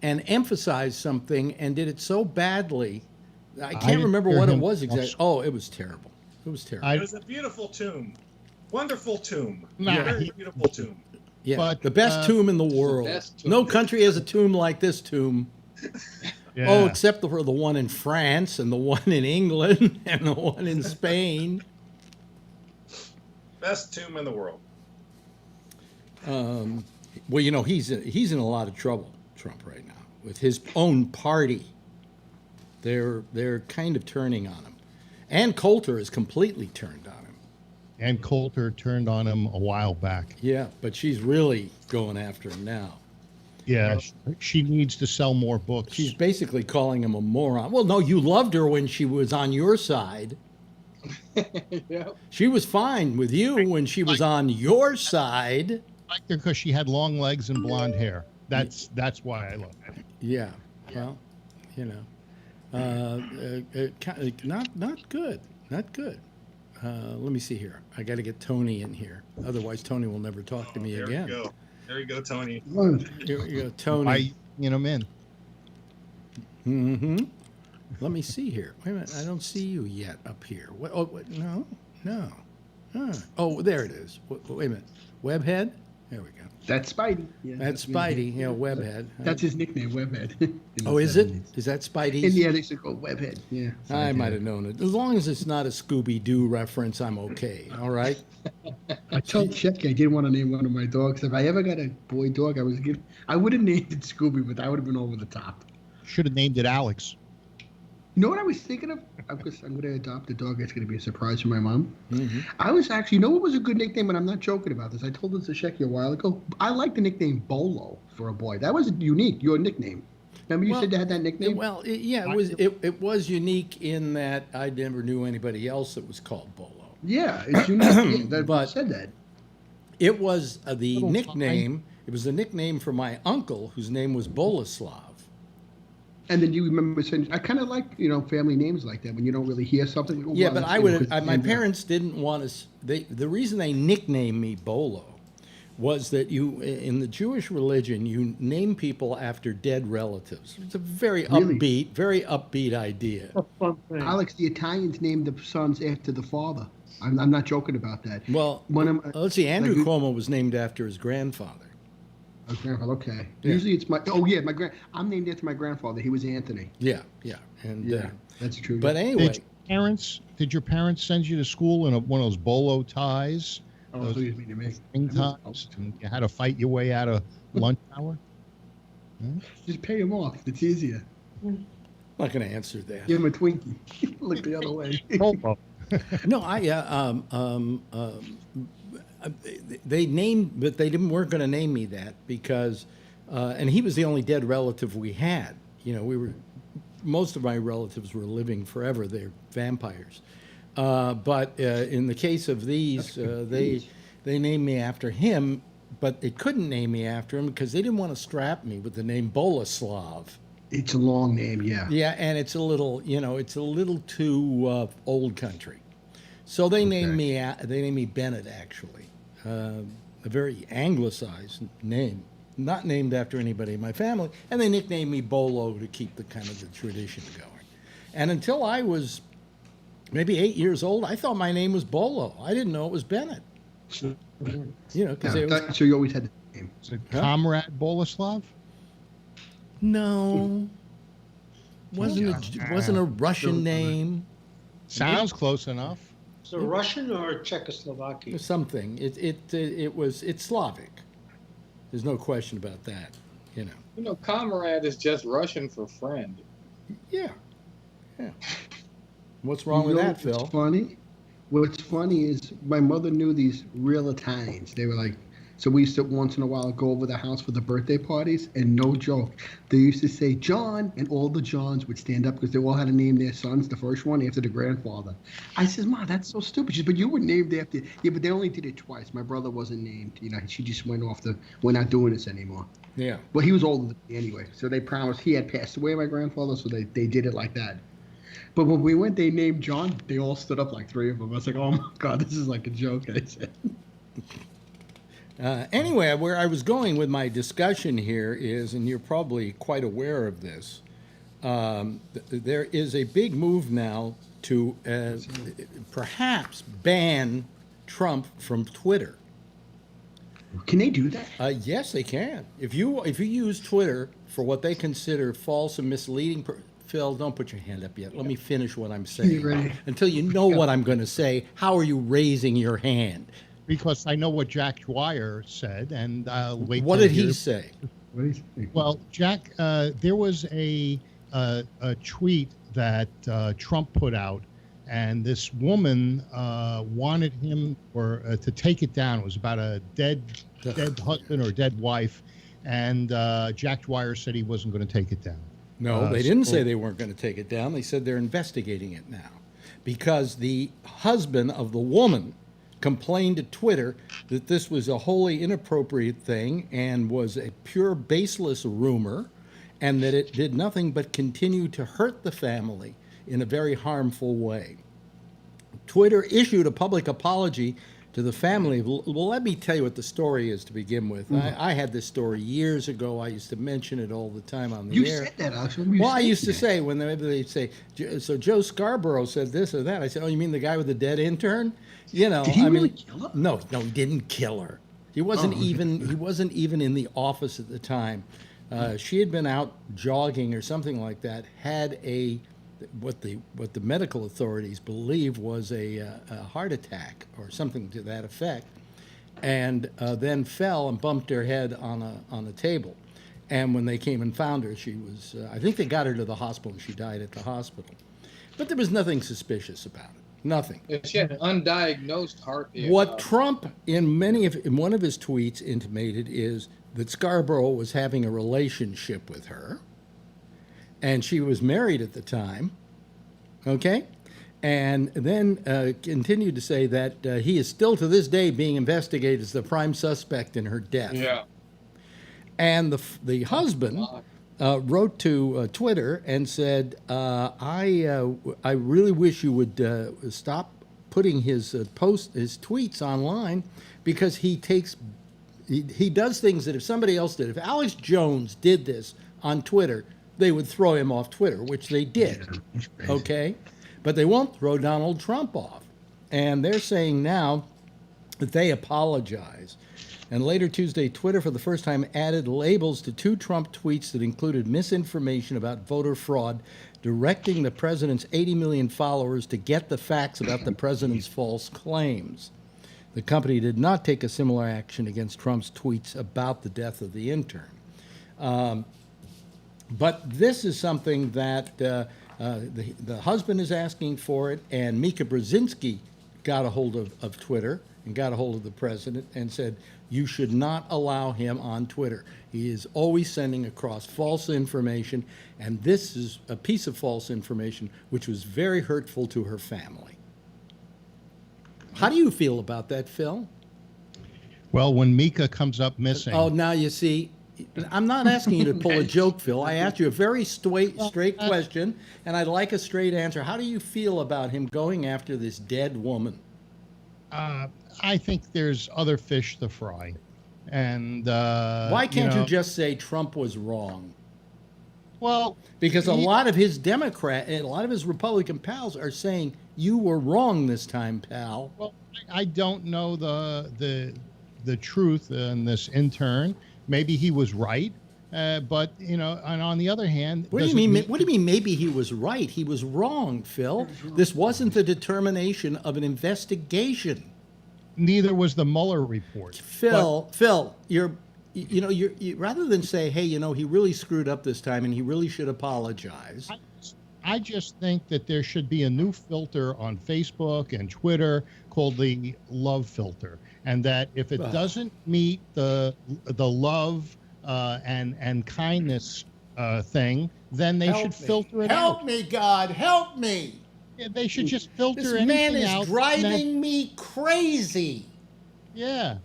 and emphasized something and did it so badly. I can't didn't remember hear what it him was off exactly. script. Oh, it was terrible. It was terrible. It was a beautiful tomb. Wonderful tomb. Nah, Very beautiful tomb. Yeah, But, the best tomb in the world. best tomb. No country has a tomb like this tomb. Yeah. Oh, except for the one in France and the one in England and the one in Spain. Best tomb in the world. Well, you know, he's in a lot of trouble, Trump, right now, with his own party. They're kind of turning on him. Ann Coulter is completely turned on him. And Coulter turned on him a while back. Yeah, but she's really going after him now. Yeah, she needs to sell more books. She's basically calling him a moron. Well, no, you loved her when she was on your side. Yep. She was fine with you when she was on your side. I liked her because she had long legs and blonde hair. That's why I love her. Yeah, well, you know, not good, not good. Let me see here. I got to get Tony in here. Otherwise, Tony will never talk to me There again. we go. There you go, Tony. Here you go, Tony. I him in. Mm-hmm. Let me see here. Wait a minute. I don't see you yet up here. What? Oh, what? No. Oh, there it is. Wait a minute. Webhead? There we go. That's Spidey. Yeah, That's Spidey. Yeah, Webhead. That's his nickname, Webhead. in the Oh, is it? 70s. Is that Spidey's? In the attic, it's called Webhead. Yeah. I might have known it. As long as it's not a Scooby-Doo reference, I'm okay. All right? I told Chetky I didn't want to name one of my dogs. If I ever got a boy dog, I would have named it Scooby, but that would have been over the top. Should have named it Alex. You know what I was thinking of? Because I'm going to adopt a dog. That's going to be a surprise for my mom. Mm-hmm. I was actually, you know what was a good nickname, and I'm not joking about this. I told this to Shecky a while ago. I like the nickname Bolo for a boy. That was unique, your nickname. Remember you said you had that nickname? Well, it was unique in that I never knew anybody else that was called Bolo. Yeah, it's unique. That But- said that. It was the Little nickname. It was the nickname for my uncle, whose name was Boleslav. And then you remember saying, I kind of like, family names like that when you don't really hear something. Oh, Yeah, wow, but that's, I you know, would. 'cause- My and, parents didn't want us. The reason they nicknamed me Bolo was that in the Jewish religion, you name people after dead relatives. It's a very Really? upbeat idea. Alex, the Italians named the sons after the father. I'm not joking about that. Well, One of my- let's see. Andrew like- Cuomo was named after his grandfather. Oh, grandfather, okay. Yeah. Usually it's I'm named after my grandfather. He was Anthony. Yeah, and Yeah, that's true. but anyway, Did your parents send you to school in one of those bolo ties? oh, those please mean to me. Ring ties? And you had to fight your way out of lunch hour? Just pay him off. It's easier. I'm not going to answer that. Give him a Twinkie. Look the other way. No, they named, but they weren't going to name me that because, and he was the only dead relative we had. Most of my relatives were living forever. They're vampires. But in the case of these, they named me after him, but they couldn't name me after him because they didn't want to strap me with the name Boleslav. It's a long name, yeah. Yeah, and it's a little too old country. So they named me Bennett, actually, a very anglicized name, not named after anybody in my family, and they nicknamed me Bolo to keep the kind of the tradition going. And until I was maybe 8 years old, I thought my name was Bolo. I didn't know it was Bennett. Because So you always had the name. Is it Comrade Boleslav? no, wasn't a Russian name. Sounds close enough. So Russian or Czechoslovakian? Something. It's Slavic. There's no question about that. Comrade is just Russian for friend. Yeah. What's wrong with that, Phil? What's funny is my mother knew these real Italians. They were like So we used to once in a while go over the house for the birthday parties, and no joke, they used to say John, and all the Johns would stand up because they all had to name their sons, the first one after the grandfather. I says, Ma, that's so stupid. She says, but you were named after. Yeah, but they only did it twice. My brother wasn't named. She just went off we're not doing this anymore. Yeah. Well, he was older than me anyway, so they promised. He had passed away, my grandfather, so they did it like that. But when we went, they named John. They all stood up, like 3 of them. I was like, oh my God, this is like a joke. I said. Anyway, where I was going with my discussion here is, and you're probably quite aware of this, there is a big move now to perhaps ban Trump from Twitter. Can they do that? Yes, they can. If you use Twitter for what they consider false and misleading, Phil, don't put your hand up yet. Let me finish what I'm saying. Right. Until you know what I'm going to say, how are you raising your hand? Because I know what Jack Dwyer said, and I'll wait. What did he say? What do you think? Well, Jack, there was a tweet that Trump put out, and this woman wanted him to take it down. It was about a dead husband or dead wife, and Jack Dwyer said he wasn't going to take it down. No, they didn't say they weren't going to take it down. They said they're investigating it now because the husband of the woman complained to Twitter that this was a wholly inappropriate thing and was a pure baseless rumor, and that it did nothing but continue to hurt the family in a very harmful way. Twitter issued a public apology to the family. Well, let me tell you what the story is to begin with. I had this story years ago. I used to mention it all the time on the air. You said that, actually. Well, I used to say, whenever they'd say, so Joe Scarborough said this or that, I said, oh, you mean the guy with the dead intern? Did he really kill her? No, he didn't kill her. He wasn't even in the office at the time. She had been out jogging or something like that, had what the medical authorities believe was a heart attack or something to that effect, and then fell and bumped her head on a table. And when they came and found her, she was I think they got her to the hospital and she died at the hospital. But there was nothing suspicious about it. Nothing. She had an undiagnosed heart. What Trump, in one of his tweets, intimated is that Scarborough was having a relationship with her, and she was married at the time, okay? And then continued to say that he is still to this day being investigated as the prime suspect in her death. Yeah. And the husband wrote to Twitter and said, I really wish you would stop putting his tweets online, because he does things that if somebody else did, if Alex Jones did this on Twitter, they would throw him off Twitter, which they did, okay? But they won't throw Donald Trump off. And they're saying now that they apologize. And later Tuesday, Twitter for the first time added labels to 2 Trump tweets that included misinformation about voter fraud, directing the president's 80 million followers to get the facts about the president's false claims. The company did not take a similar action against Trump's tweets about the death of the intern. But this is something that the husband is asking for it, and Mika Brzezinski got a hold of Twitter and got a hold of the president and said, you should not allow him on Twitter. He is always sending across false information, and this is a piece of false information which was very hurtful to her family. How do you feel about that, Phil? Well, when Mika comes up missing. Oh, now you see, I'm not asking you to pull a joke, Phil. I asked you a very straight question, and I'd like a straight answer. How do you feel about him going after this dead woman? I think there's other fish to fry. And why can't you just say Trump was wrong? Well, because a lot of his Democrat and a lot of his Republican pals are saying you were wrong this time, pal. Well, I don't know the truth in this intern. Maybe he was right, but and on the other hand, what do you mean? What do you mean? Maybe he was right. He was wrong, Phil. This wasn't the determination of an investigation. Neither was the Mueller report. Phil, you're rather than say, hey, he really screwed up this time and he really should apologize. I just think that there should be a new filter on Facebook and Twitter called the love filter, and that if it doesn't meet the love and kindness thing, then they should filter it out. Help me, God, help me. Yeah, they should just filter This anything man is out. driving me crazy. Yeah.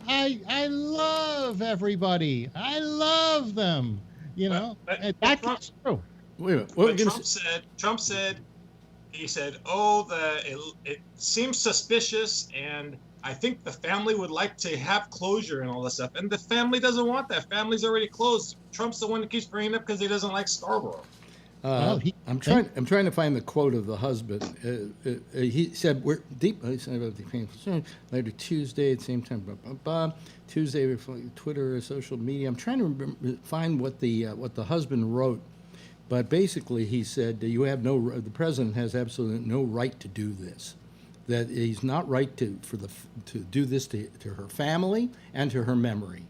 I love everybody. I love them. You know, that's true. Wait a minute. But Trump said, he said, oh, it seems suspicious, and I think the family would like to have closure and all this stuff. And the family doesn't want that. Family's already closed. Trump's the one that keeps bringing it up because he doesn't like Scarborough. I'm trying to find the quote of the husband. He said, "We're deep." Later Tuesday at the same time. Tuesday, Twitter, social media. I'm trying to find what the husband wrote, but basically he said, "You have the president has absolutely no right to do this. That he's not right to do this to her family and to her memory,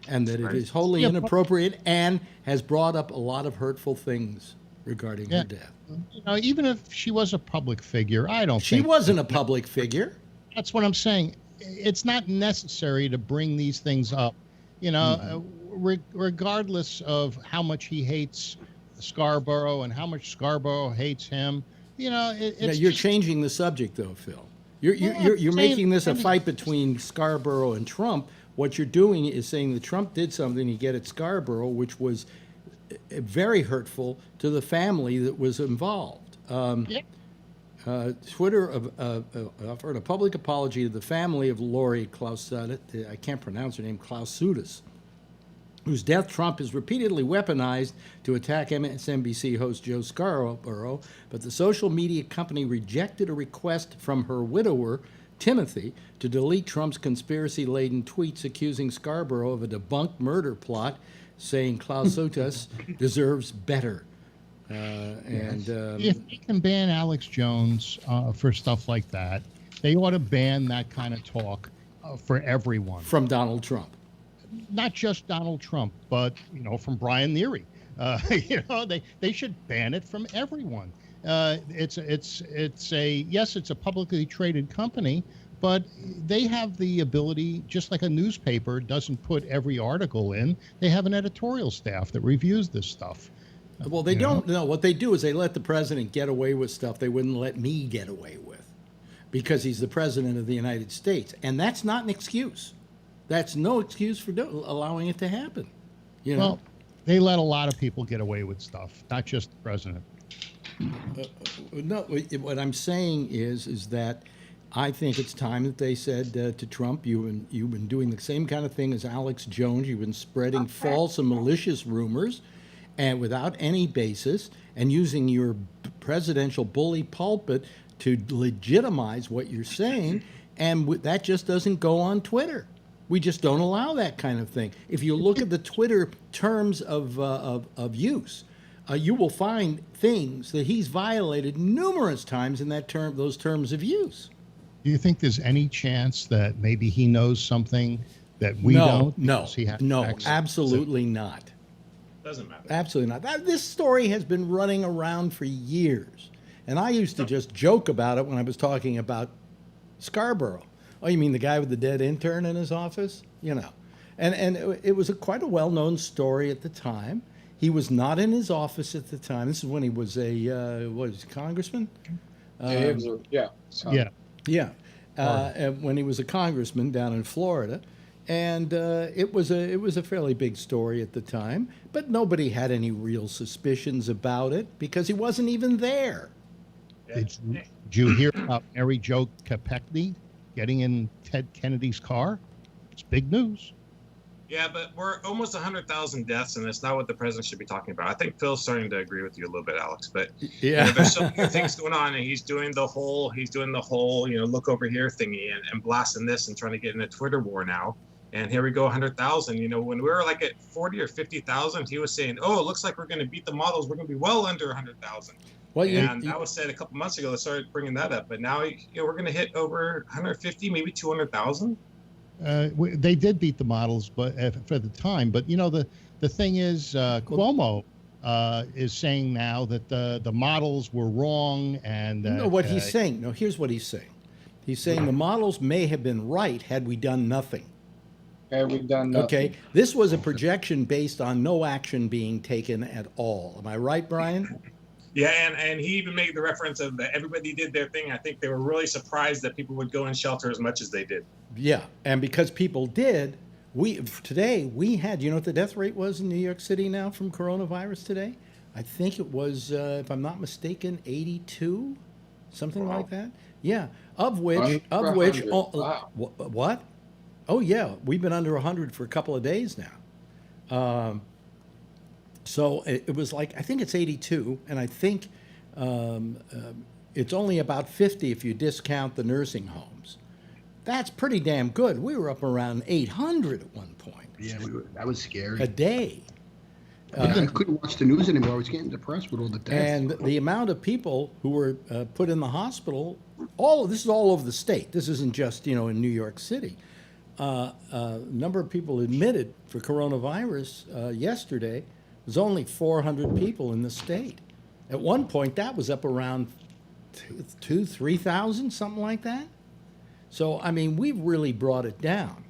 and that it is wholly inappropriate and has brought up a lot of hurtful things regarding her death." You know, even if she was a public figure, I don't She think wasn't a public figure. That's what I'm saying. It's not necessary to bring these things up, you know, regardless of how much he hates Scarborough and how much Scarborough hates him. You know, You're changing the subject, though, Phil. You're making this a fight between Scarborough and Trump. What you're doing is saying that Trump did something to get at Scarborough, which was very hurtful to the family that was involved. Twitter offered a public apology to the family of Lori Klausutis, I can't pronounce her name, Klausutis, whose death Trump has repeatedly weaponized to attack MSNBC host Joe Scarborough, but the social media company rejected a request from her widower, Timothy, to delete Trump's conspiracy-laden tweets accusing Scarborough of a debunked murder plot, saying Klausutis deserves better. If they can ban Alex Jones for stuff like that, they ought to ban that kind of talk for everyone. From Donald Trump. Not just Donald Trump, but, you know, from Brian Neary. You know, they should ban it from everyone. It's a publicly traded company, but they have the ability, just like a newspaper doesn't put every article in, they have an editorial staff that reviews this stuff. Well, they don't know. What they do is they let the president get away with stuff they wouldn't let me get away with because he's the president of the United States. And that's not an excuse. That's no excuse for allowing it to happen. You know? Well, they let a lot of people get away with stuff, not just the president. No, what I'm saying is that I think it's time that they said to Trump, you've been doing the same kind of thing as Alex Jones. You've been spreading false and malicious rumors, and without any basis, and using your presidential bully pulpit to legitimize what you're saying, and that just doesn't go on Twitter. We just don't allow that kind of thing. If you look at the Twitter terms of use, you will find things that he's violated numerous times in those terms of use. Do you think there's any chance that maybe he knows something that we don't? No, absolutely not. Doesn't matter. Absolutely not. This story has been running around for years. And I used to just joke about it when I was talking about Scarborough. Oh, you mean the guy with the dead intern in his office? You know. And it was quite a well-known story at the time. He was not in his office at the time. This is when he was a congressman? When he was a congressman down in Florida. And it was a fairly big story at the time, but nobody had any real suspicions about it because he wasn't even there. Did you hear about Mary Jo Kopechne getting in Ted Kennedy's car? It's big news. Yeah, but we're almost 100,000 deaths, and that's not what the president should be talking about. I think Phil's starting to agree with you a little bit, Alex. But there's so many things going on, and he's doing the whole, look over here thingy and blasting this and trying to get in a Twitter war now. And here we go, 100,000. You know, when we were like at 40 or 50,000, he was saying, "Oh, it looks like we're going to beat the models. We're going to be well under 100,000." Well, that was said a couple months ago. They started bringing that up, but now we're going to hit over 150, maybe 200,000. They did beat the models, but for the time. But you know, the thing is, Cuomo is saying now that the models were wrong and No, what he's saying. No, here's what he's saying. He's saying the models may have been right had we done nothing. Have we done nothing? Okay, this was a projection based on no action being taken at all. Am I right, Brian? Yeah, and he even made the reference of that everybody did their thing. I think they were really surprised that people would go in shelter as much as they did. Yeah, and because people did, today we had, you know what the death rate was in New York City now from coronavirus today? I think it was, if I'm not mistaken, 82, something like that. Yeah, of which, Wow. what? Oh yeah, we've been under 100 for a couple of days now. So it was like, I think it's 82, and I think it's only about 50 if you discount the nursing homes. That's pretty damn good. We were up around 800 at one point. Yeah, that was scary. A day. I couldn't watch the news anymore. I was getting depressed with all the deaths. And the amount of people who were put in the hospital, this is all over the state. This isn't just, in New York City. Number of people admitted for coronavirus yesterday was only 400 people in the state. At one point, that was up around 3,000, something like that. So, I mean, we've really brought it down.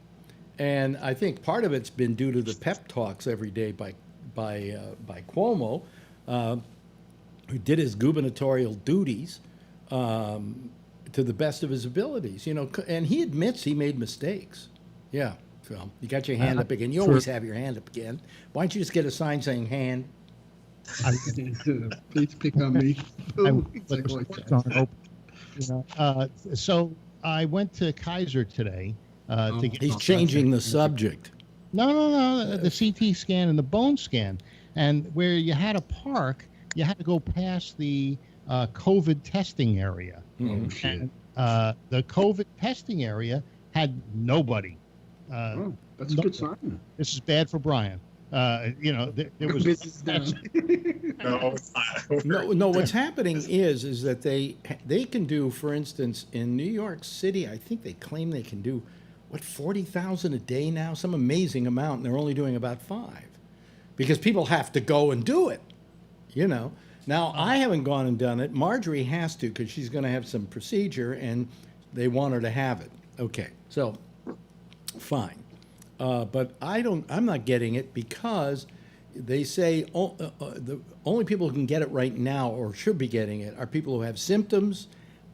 And I think part of it's been due to the pep talks every day by Cuomo, who did his gubernatorial duties to the best of his abilities, and he admits he made mistakes. Yeah, Phil, you got your hand up again. You always have your hand up again. Why don't you just get a sign saying hand? Please pick on me. So I went to Kaiser today. To get He's changing the subject. No. The CT scan and the bone scan. And where you had to park, you had to go past the COVID testing area. Oh, shit. And the COVID testing area had nobody. That's a good sign. This is bad for Brian. There was Business down. No. What's happening is that they can do, for instance, in New York City, I think they claim they can do 40,000 a day now, some amazing amount, and they're only doing about 5 because people have to go and do it. Now I haven't gone and done it. Marjorie has to because she's going to have some procedure, and they want her to have it. Okay, so fine. But I'm not getting it because they say the only people who can get it right now or should be getting it are people who have symptoms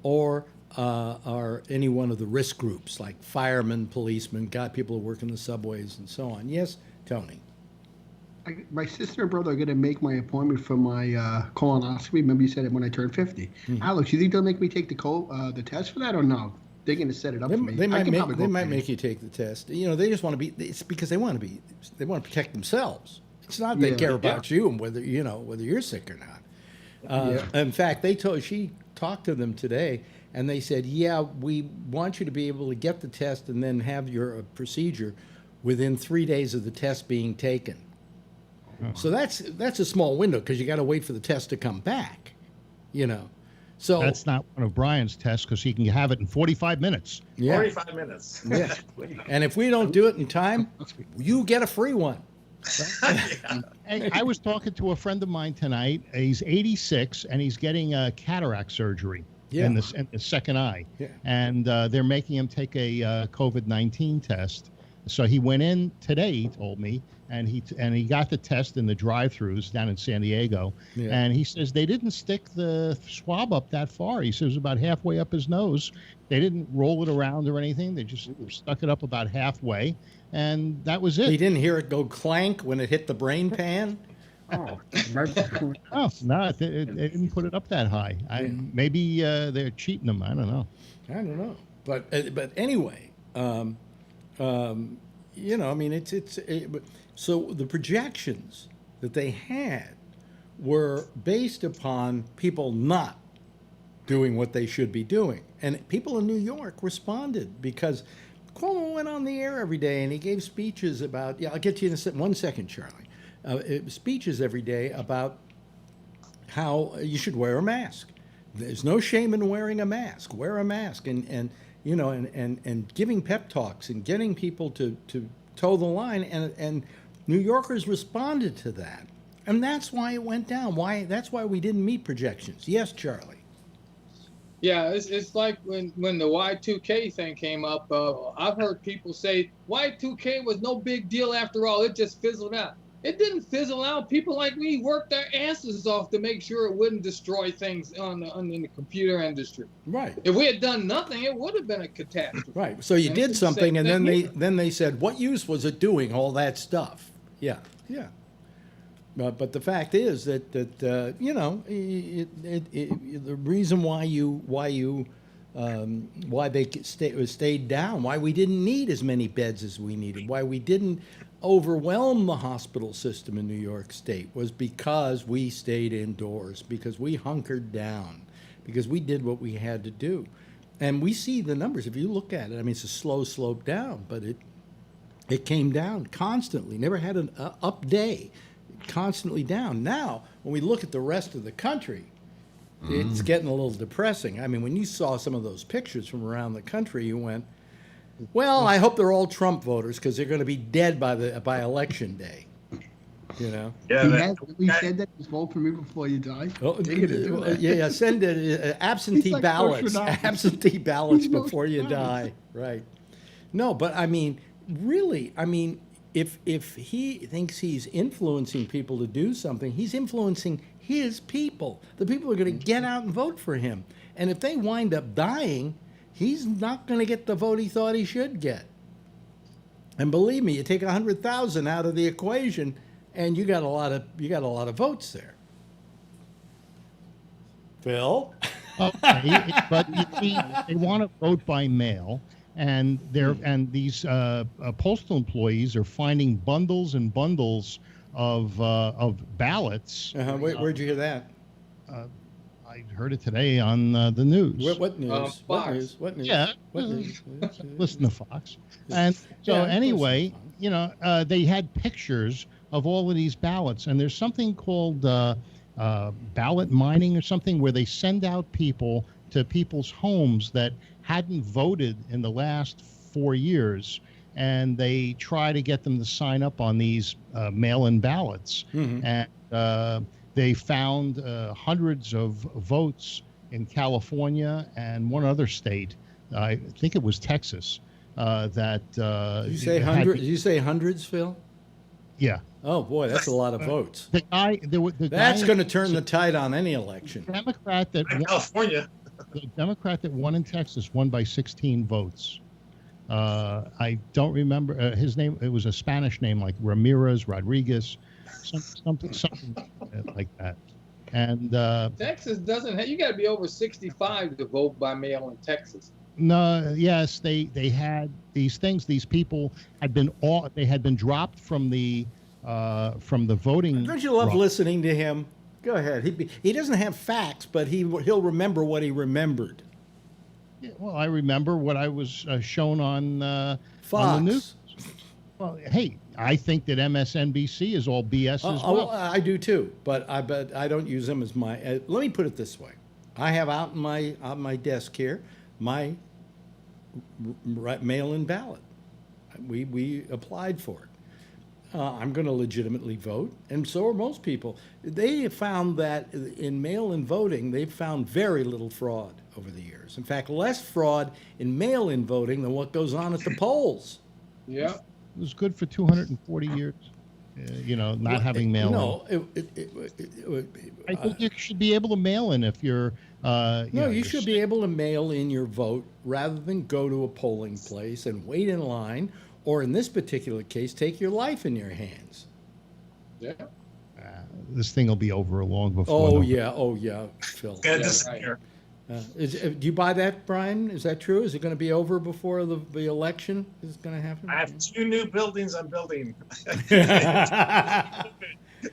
or are any one of the risk groups like firemen, policemen, people who work in the subways and so on. Yes, Tony. My sister and brother are going to make my appointment for my colonoscopy. Remember you said it when I turned 50. Alex, you think they'll make me take the test for that or no? They're going to set it up for me. They might make you take the test. They just want to be. It's because they want to protect themselves. It's not they care about you and whether you're sick or not. In fact, she talked to them today, and they said, "Yeah, we want you to be able to get the test and then have your procedure within 3 days of the test being taken." So that's a small window because you got to wait for the test to come back. So that's not one of Brian's tests because he can have it in 45 minutes. Yeah. 45 minutes. Yeah. And if we don't do it in time, you get a free one. Hey, I was talking to a friend of mine tonight. He's 86 and he's getting a cataract surgery in the second eye. Yeah. And they're making him take a COVID-19 test. So he went in today, he told me, and he got the test in the drive-thrus down in San Diego. Yeah. And he says they didn't stick the swab up that far. He says it was about halfway up his nose. They didn't roll it around or anything. They just stuck it up about halfway, and that was it. He didn't hear it go clank when it hit the brain pan? Oh, no, they didn't put it up that high. Maybe they're cheating them. I don't know. But anyway, so the projections that they had were based upon people not doing what they should be doing. And people in New York responded because Cuomo went on the air every day and he gave speeches about, I'll get to you in 1 second, Charlie. Speeches every day about how you should wear a mask. There's no shame in wearing a mask. Wear a mask and giving pep talks and getting people to toe the line, and New Yorkers responded to that. And that's why it went down. That's why we didn't meet projections. Yes, Charlie. Yeah, it's like when the Y2K thing came up. I've heard people say Y2K was no big deal after all. It just fizzled out. It didn't fizzle out. People like me worked their asses off to make sure it wouldn't destroy things in the computer industry. Right. If we had done nothing, it would have been a catastrophe. Right. So you did something, and then they said, what use was it doing all that stuff? Yeah. Yeah. But the fact is that you know, the reason why they stayed down, why we didn't need as many beds as we needed, why we didn't overwhelm the hospital system in New York State was because we stayed indoors, because we hunkered down, because we did what we had to do. And we see the numbers. If you look at it, I mean, it's a slow slope down, but it came down constantly, never had an up day, constantly down. Now, when we look at the rest of the country, it's getting a little depressing. I mean, when you saw some of those pictures from around the country, you went, well, I hope they're all Trump voters because they're going to be dead by election day. You know. Yeah. He said that. Just vote for me before you die. Oh, yeah. Send absentee like ballots. Absentee ballots before you die. Right. No, but I mean, really, I mean, if he thinks he's influencing people to do something, he's influencing his people. The people are going to get out and vote for him. And if they wind up dying, he's not going to get the vote he thought he should get. And believe me, you take 100,000 out of the equation, and you got a lot of votes there. Phil? Okay, but you see, they want to vote by mail, and these postal employees are finding bundles and bundles of ballots. Where'd you hear that? I heard it today on the news. What news? What news? Yeah. What news? Listen to Fox. And so anyway, you know, they had pictures of all of these ballots, and there's something called ballot mining or something where they send out people to people's homes that hadn't voted in the last 4 years, and they try to get them to sign up on these mail-in ballots. And they found hundreds of votes in California and one other state, I think it was Texas, that you say hundreds? You say hundreds, Phil? Yeah. Oh boy, that's a lot of votes. That's going to turn the tide on any election. The Democrat that won, California. The Democrat that won in Texas won by 16 votes. I don't remember his name. It was a Spanish name like Ramirez, Rodriguez, something like that. And Texas doesn't have, you got to be over 65 to vote by mail in Texas. No, yes, they had these things. These people had been dropped from the voting. Don't you love listening to him? Go ahead. He doesn't have facts, but he'll remember what he remembered. Yeah, well, I remember what I was shown on Fox. On the news. Well, hey, I think that MSNBC is all BS as well. I do too, but I don't use them as my. Let me put it this way: I have out on my desk here my mail-in ballot. We applied for it. I'm going to legitimately vote, and so are most people. They have found that in mail-in voting, they've found very little fraud over the years. In fact, less fraud in mail-in voting than what goes on at the polls. Yeah. It was good for 240 years, not having mail-in. No, I think you should be able to mail in if you're. You should be able to mail in your vote rather than go to a polling place and wait in line, or in this particular case, take your life in your hands. Yeah. This thing will be over long before. Oh yeah, Phil. Right. Do you buy that, Brian? Is that true? Is it going to be over before the election is going to happen? I have 2 new buildings I'm building.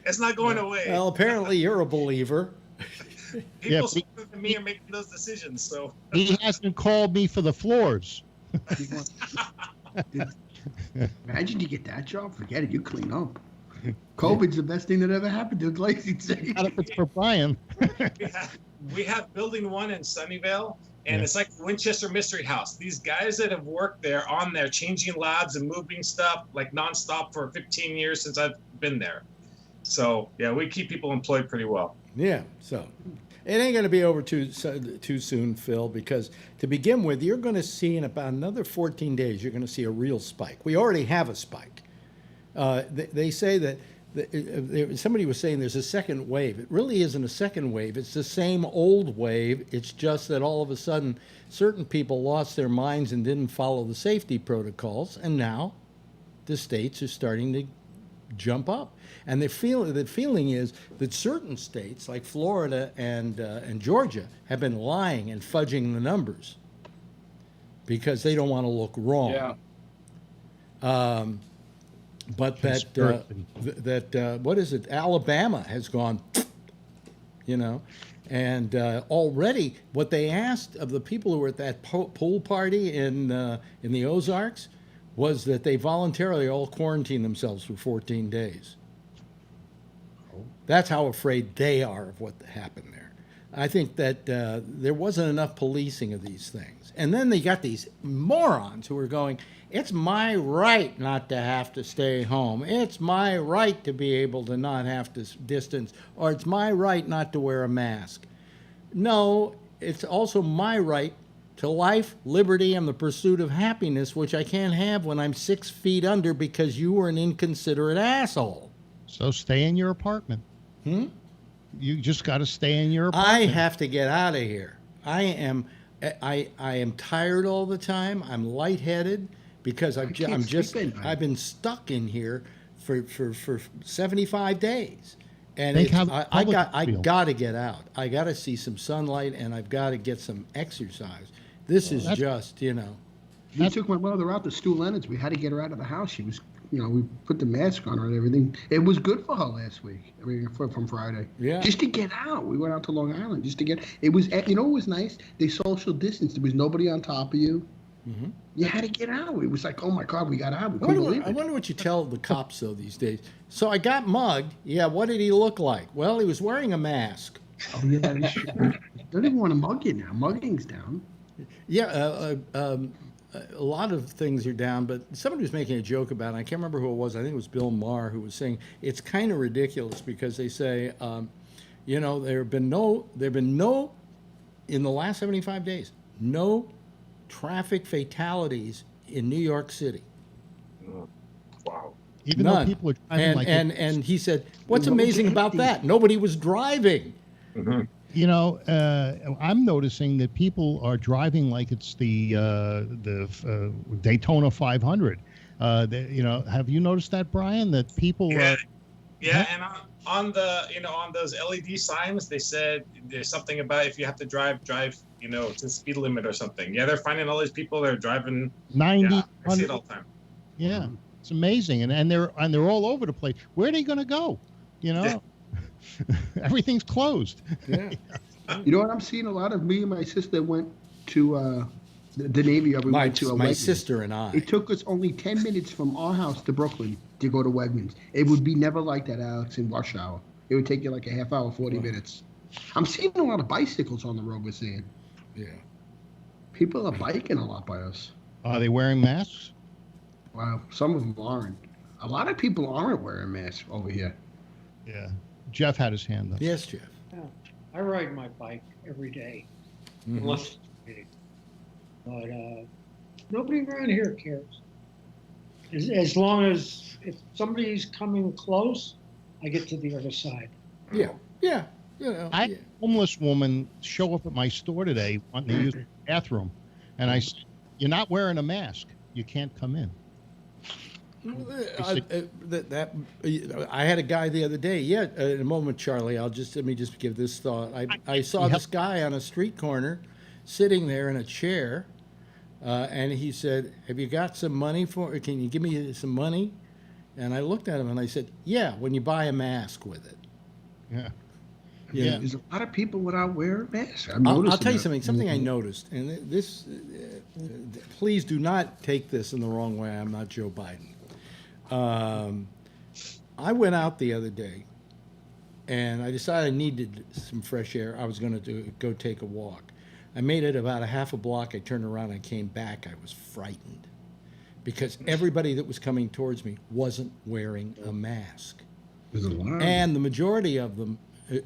It's not going away. Well, apparently you're a believer. People smarter than me are making those decisions. So he hasn't called me for the floors. Imagine you get that job. Forget it. You clean up. COVID's the best thing that ever happened to Glacier City. Not if it's for Brian. we have building 1 in Sunnyvale, and it's like Winchester Mystery House. These guys that have worked there on there, changing labs and moving stuff like nonstop for 15 years since I've been there. So yeah, we keep people employed pretty well. Yeah, so it ain't going to be over too soon, Phil, because to begin with, you're going to see in about another 14 days, you're going to see a real spike. We already have a spike. They say that somebody was saying there's a second wave. It really isn't a second wave. It's the same old wave. It's just that all of a sudden, certain people lost their minds and didn't follow the safety protocols, and now the states are starting to jump up. And the feeling is that certain states, like Florida and Georgia, have been lying and fudging the numbers because they don't want to look wrong. Yeah. But that what is it? Alabama has gone, and already what they asked of the people who were at that pool party in the Ozarks was that they voluntarily all quarantine themselves for 14 days. That's how afraid they are of what happened there. I think that there wasn't enough policing of these things. And then they got these morons who are going, it's my right not to have to stay home. It's my right to be able to not have to distance, or it's my right not to wear a mask. No, it's also my right to life, liberty, and the pursuit of happiness, which I can't have when I'm 6 feet under because you were an inconsiderate asshole. So stay in your apartment. You just got to stay in your apartment. I have to get out of here. I am tired all the time. I'm lightheaded because I've been stuck in here for 75 days. And I got to get out. I got to see some sunlight, and I've got to get some exercise. This is just, We took my mother out to Stu Leonard's. We had to get her out of the house. She was, we put the mask on her and everything. It was good for her last week. I mean, from Friday. Yeah. Just to get out. We went out to Long Island just to get. It was, it was nice. They social distance. There was nobody on top of you. Mm-hmm. You had to get out. It was like, oh my God, we got out. We couldn't believe it. I wonder what you tell the cops though these days. So I got mugged. Yeah, what did he look like? Well, he was wearing a mask. Oh yeah, that is true. They don't even want to mug you now. Mugging's down. Yeah, a lot of things are down, but somebody was making a joke about it. I can't remember who it was. I think it was Bill Maher who was saying it's kind of ridiculous because they say, there have been no, in the last 75 days, no traffic fatalities in New York City. Wow. Even None. though people are driving and he said, what's amazing about that? Nobody was driving. Mm-hmm. I'm noticing that people are driving like it's the Daytona 500. Have you noticed that, Brian? That people and on those LED signs, they said there's something about if you have to drive, to the speed limit or something. Yeah, they're finding all these people that are driving 90. Yeah, I see it all the time. Yeah, it's amazing, and they're all over the place. Where are they going to go? Yeah. Everything's closed. Yeah. You know what I'm seeing? A lot of me and my sister went to the Navy. We went to my Wegmans. sister and I. It took us only 10 minutes from our house to Brooklyn to go to Wegmans. It would be never like that, Alex, in rush hour. It would take you like a half hour, 40 minutes. I'm seeing a lot of bicycles on the road, we're seeing. Yeah. People are biking a lot by us. Are they wearing masks? Wow, some of them aren't. A lot of people aren't wearing masks over here. Yeah. Jeff had his hand up. Yes, Jeff. Yeah. I ride my bike every day, unless but nobody around here cares. As long as if somebody's coming close, I get to the other side. Yeah. I had a homeless woman show up at my store today wanting to use the bathroom, and I said, "You're not wearing a mask. You can't come in." I had a guy the other day. Yeah, in a moment, Charlie. Let me just give this thought. I saw this guy on a street corner, sitting there in a chair, and he said, "Have you got some money for? Can you give me some money?" And I looked at him and I said, "Yeah, when you buy a mask with it." Yeah. Yeah. There's a lot of people without wearing masks. I'll tell you something. Something I noticed, and this, please do not take this in the wrong way. I'm not Joe Biden. I went out the other day, and I decided I needed some fresh air. I was going to go take a walk. I made it about a half a block. I turned around. I came back. I was frightened because everybody that was coming towards me wasn't wearing a mask. There's a lot. And the majority of them,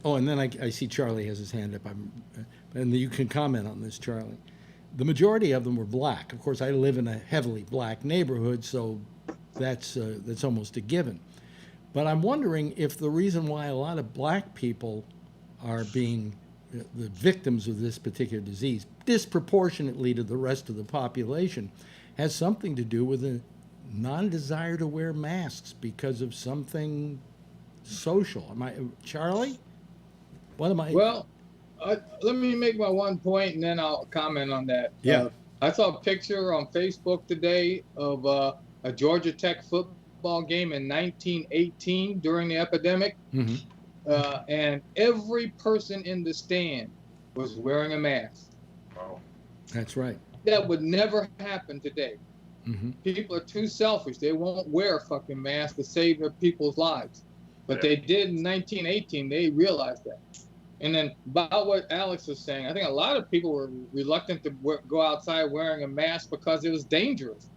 oh, and then I see Charlie has his hand up. And you can comment on this, Charlie. The majority of them were black. Of course, I live in a heavily black neighborhood, so that's almost a given. But I'm wondering if the reason why a lot of black people are being the victims of this particular disease, disproportionately to the rest of the population, has something to do with a non-desire to wear masks because of something social. Charlie? What am I? Well, let me make my one point and then I'll comment on that. Yeah. I saw a picture on Facebook today of a Georgia Tech football game in 1918 during the epidemic. Mm-hmm. And every person in the stand was wearing a mask. Wow. That's right. That would never happen today. Mm-hmm. People are too selfish. They won't wear a fucking mask to save their people's lives. But they did in 1918. They realized that. And then about what Alex was saying, I think a lot of people were reluctant to go outside wearing a mask because it was dangerous.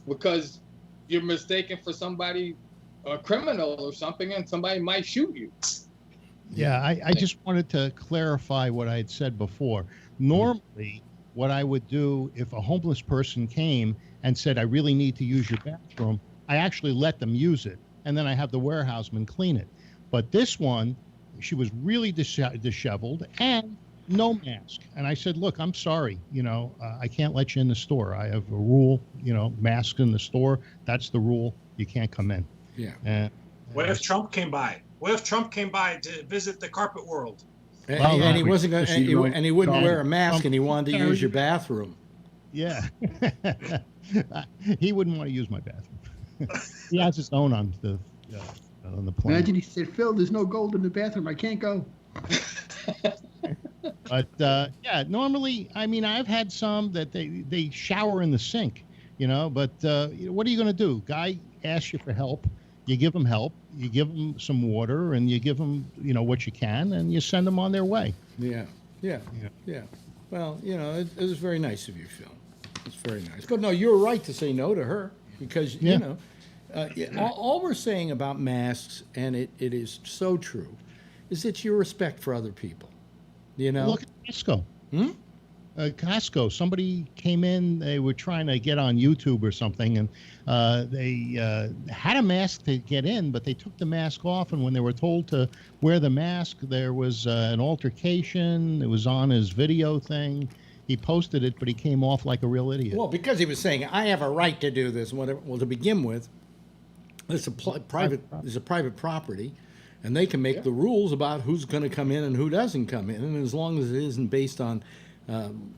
Because you're mistaken for somebody, a criminal or something, and somebody might shoot you. Yeah, I just wanted to clarify what I had said before. Normally, what I would do if a homeless person came and said, I really need to use your bathroom, I actually let them use it, and then I have the warehouseman clean it. But this one, she was really disheveled and no mask. And I said, look, I'm sorry, I can't let you in the store. I have a rule, mask in the store. That's the rule. You can't come in. Yeah. What if Trump came by? What if Trump came by to visit the carpet world? And he wasn't going, and he wouldn't wear a mask, Trump, and he wanted to use your bathroom. Yeah. He wouldn't want to use my bathroom. He has his own on the plane. Imagine he said, Phil, there's no gold in the bathroom. I can't go. But normally, I've had some that they shower in the sink, but what are you going to do? Guy asks you for help. You give them help. You give them some water, and you give them, what you can, and you send them on their way. Yeah. Well, it was very nice of you, Phil. It's very nice. But no, you're right to say no to her because, all we're saying about masks, and it is so true, is it's your respect for other people. Look at Costco. Costco, somebody came in, they were trying to get on YouTube or something, and they had a mask to get in, but they took the mask off, and when they were told to wear the mask, there was an altercation. It was on his video thing. He posted it, but he came off like a real idiot. Well, because he was saying, I have a right to do this, whatever. Well, to begin with, it's a private property, and they can make the rules about who's going to come in and who doesn't come in, and as long as it isn't based on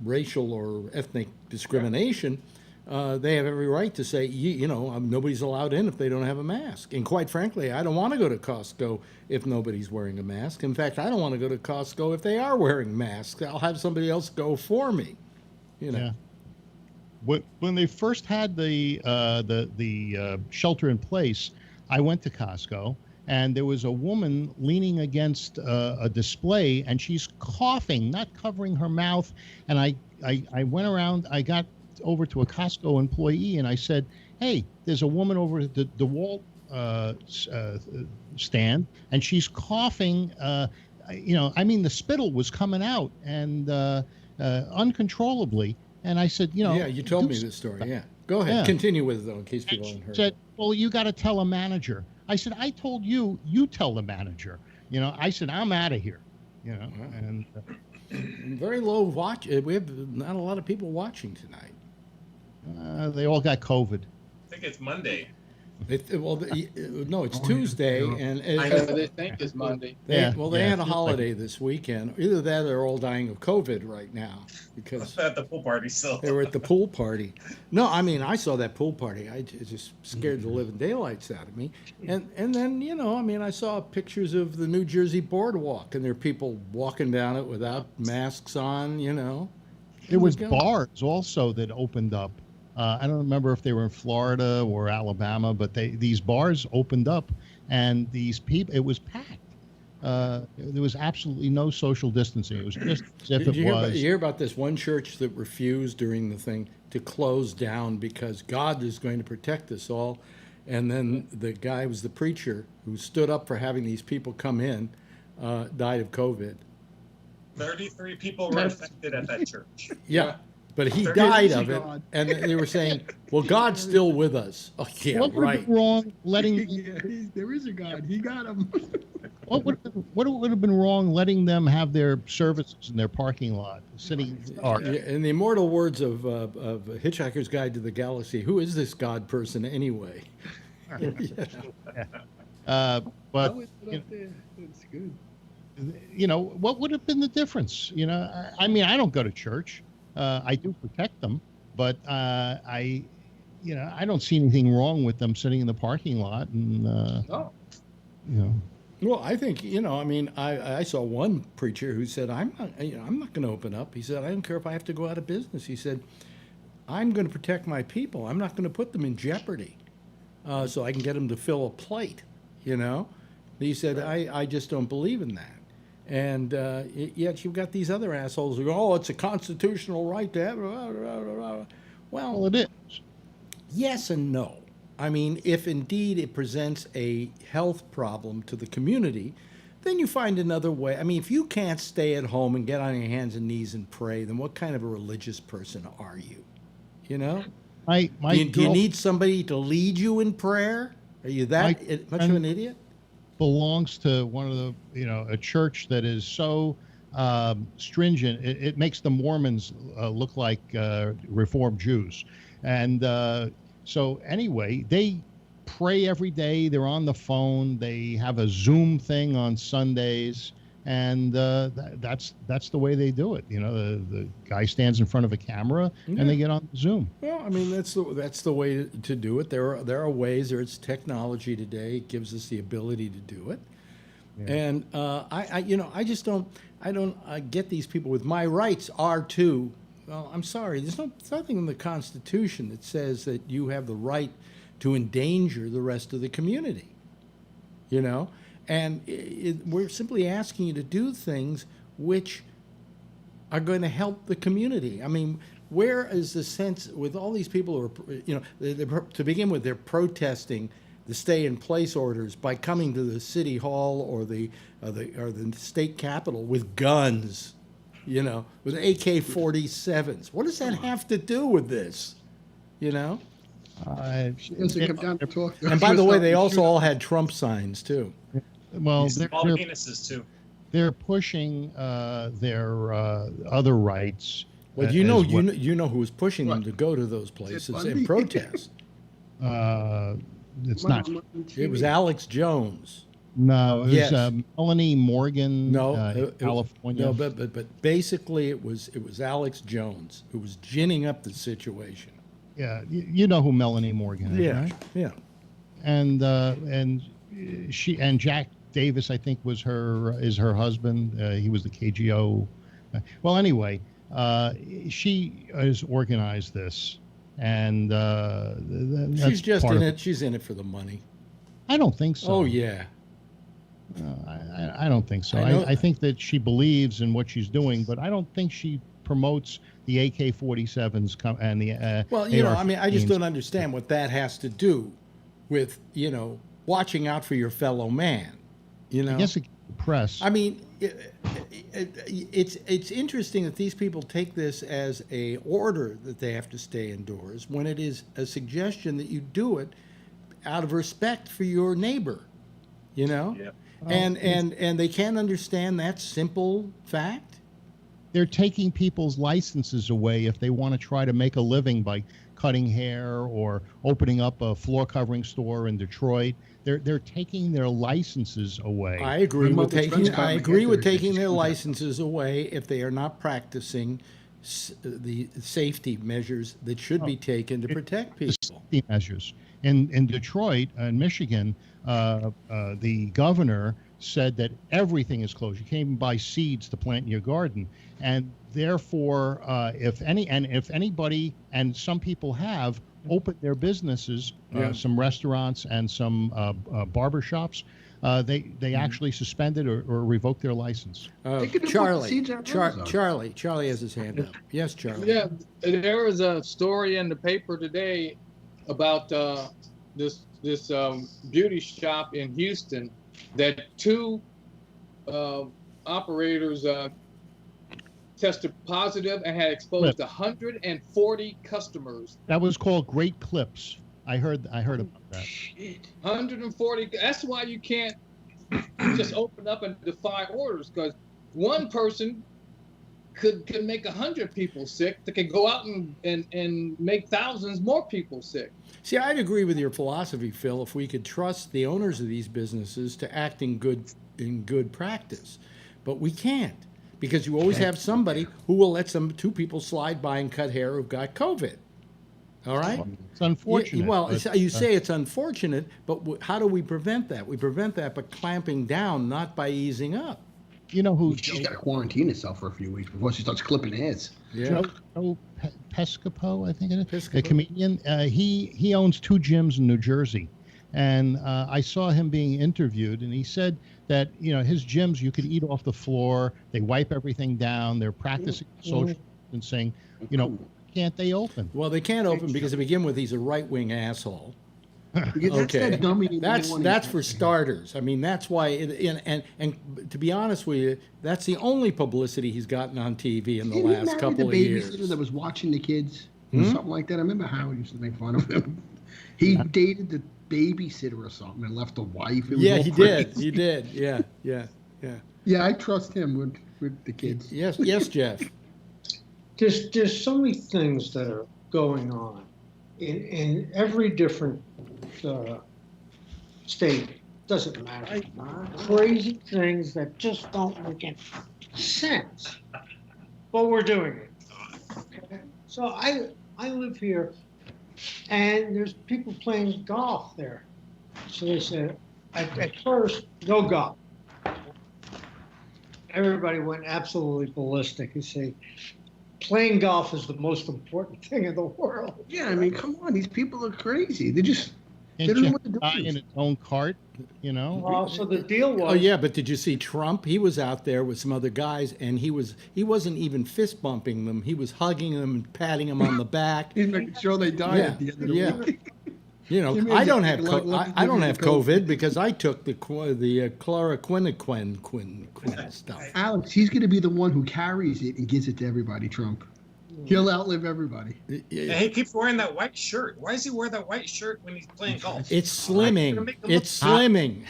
racial or ethnic discrimination, they have every right to say, nobody's allowed in if they don't have a mask. And quite frankly, I don't want to go to Costco if nobody's wearing a mask. In fact, I don't want to go to Costco if they are wearing masks. I'll have somebody else go for me. Yeah. When they first had the shelter in place, I went to Costco. And there was a woman leaning against a display, and she's coughing, not covering her mouth. And I went around, I got over to a Costco employee, and I said, hey, there's a woman over at the DeWalt stand, and she's coughing. The spittle was coming out and uncontrollably. And I said, Yeah, you told me this story, yeah. Go ahead, continue with it, though, in case people haven't heard. Said, well, you got to tell a manager. I said, I told you, you tell the manager. I said, I'm out of here. And very low watch. We have not a lot of people watching tonight. They all got COVID. I think it's Monday. No, it's Tuesday, and they think it's Monday. They had a holiday this weekend. Either that, or they're all dying of COVID right now because at the pool party. So they were at the pool party. No, I saw that pool party. I just scared the living daylights out of me. And then I saw pictures of the New Jersey boardwalk, and there are people walking down it without masks on. There was bars also that opened up. I don't remember if they were in Florida or Alabama, but these bars opened up, and these people, it was packed. There was absolutely no social distancing. It was just as if Did you was. You hear about this one church that refused during the thing to close down because God is going to protect us all, And then the guy who was the preacher who stood up for having these people come in died of COVID. 33 people were infected at that church. Yeah. But he There died is a of it, God. and they were saying, "Well, God's still with us." Oh, yeah, What would have right. been wrong letting Yeah, there is a God. He got him. what would have been wrong letting them have their services in their parking lot, sitting in the car? Yeah, in the immortal words of Hitchhiker's Guide to the Galaxy, who is this God person anyway? But Oh, it's up there. It's good. you know, what would have been the difference? You know, I mean, I don't go to church. I do protect them, but I don't see anything wrong with them sitting in the parking lot and No. you know. Well, I think, I mean, I saw one preacher who said, I'm not going to open up. He said, I don't care if I have to go out of business. He said, I'm going to protect my people. I'm not going to put them in jeopardy so I can get them to fill a plate, He said, I just don't believe in that. And yet you've got these other assholes who go, oh, it's a constitutional right to have. Well, it is. Yes and no. I mean, if indeed it presents a health problem to the community, then you find another way. I mean, if you can't stay at home and get on your hands and knees and pray, then what kind of a religious person are you? Do you need somebody to lead you in prayer? Are you that much of an idiot? Belongs to one of the, a church that is so stringent. It makes the Mormons look like Reformed Jews. And so anyway, they pray every day. They're on the phone. They have a Zoom thing on Sundays. And that's the way they do it. The guy stands in front of a camera and they get on Zoom. Well, I mean, that's the way to do it. There are ways. There's technology today. It gives us the ability to do it. Yeah. And I just don't get these people with my rights are to. Well, I'm sorry. There's nothing in the Constitution that says that you have the right to endanger the rest of the community. And we're simply asking you to do things which are going to help the community. I mean, where is the sense with all these people who are, to begin with, they're protesting the stay-in-place orders by coming to the city hall or the state capitol with guns, with AK-47s. What does that have to do with this? Doesn't come down to talk. And by the way, they also all had Trump signs too. Well, Small penises too. They're pushing their other rights. Well, you know who was pushing them to go to those places and protest. It's not. It was Alex Jones. No, it was Melanie Morgan. No, California. No, but basically it was Alex Jones who was ginning up the situation. Yeah, you know who Melanie Morgan is, right? Yeah. And she and Jack Davis, I think, is her husband. He was the KGO. Well, anyway, she has organized this, and she's just in it. She's in it for the money. I don't think so. Oh yeah. I don't think so. I think that she believes in what she's doing, but I don't think she promotes the AK-47s and the. Well, I mean, I just don't understand what that has to do with watching out for your fellow man. I guess it's the press. I mean, it's interesting that these people take this as a order that they have to stay indoors when it is a suggestion that you do it out of respect for your neighbor. Yeah. And they can't understand that simple fact. They're taking people's licenses away if they want to try to make a living by cutting hair or opening up a floor covering store in Detroit. They're taking their licenses away. I agree with taking their licenses away if they are not practicing the safety measures that should be taken to protect people. Safety measures. In Detroit, in Michigan, the governor said that everything is closed. You can't even buy seeds to plant in your garden. And therefore, if anybody, and some people have opened their businesses, some restaurants and some barber shops, they actually suspended or revoked their license. Charlie has his hand up. Yes, Charlie. Yeah, there was a story in the paper today about this beauty shop in Houston that two operators tested positive and had exposed 140 customers. That was called Great Clips. I heard about that. Shit. 140. That's why you can't just open up and defy orders, because one person could make 100 people sick. That could go out and make thousands more people sick. See, I'd agree with your philosophy, Phil, if we could trust the owners of these businesses to act in good practice. But we can't, because you always have somebody who will let two people slide by and cut hair who've got COVID. All right? It's unfortunate. You say it's unfortunate, but how do we prevent that? We prevent that by clamping down, not by easing up. You know who? She's got to quarantine herself for a few weeks before she starts clipping hairs. Yeah. Joe Pescopo, I think it is. Piscopo. A comedian. He owns 2 gyms in New Jersey, and I saw him being interviewed, and he said that his gyms, you could eat off the floor. They wipe everything down. They're practicing social distancing. Can't they open? Well, they can't open because to begin with, he's a right-wing asshole. Okay, that's for starters. I mean, that's why. And to be honest with you, that's the only publicity he's gotten on TV in the last couple of years. The babysitter that was watching the kids, or something like that. I remember Howard used to make fun of him. He dated the babysitter or something and left a wife. Yeah, he did. He did. Yeah. Yeah, I trust him with the kids. Yes, Jeff. There's so many things that are going on in every different state. Doesn't matter. Crazy things that just don't make any sense. But we're doing it. Okay? So I live here, and there's people playing golf there. So they said, at first, no golf. Everybody went absolutely ballistic. You say, playing golf is the most important thing in the world. Yeah, I mean, come on, these people are crazy. They Can't don't know you what to do. buy in its own cart, Well, so the deal was. Oh yeah, but did you see Trump? He was out there with some other guys, and he wasn't even fist bumping them. He was hugging them and patting them on the back. He's making sure they die at the end of the week. I don't have COVID because I took the chloroquine stuff. Alex, he's going to be the one who carries it and gives it to everybody, Trump. He'll outlive everybody. And he keeps wearing that white shirt. Why does he wear that white shirt when he's playing golf? It's slimming. It's slimming.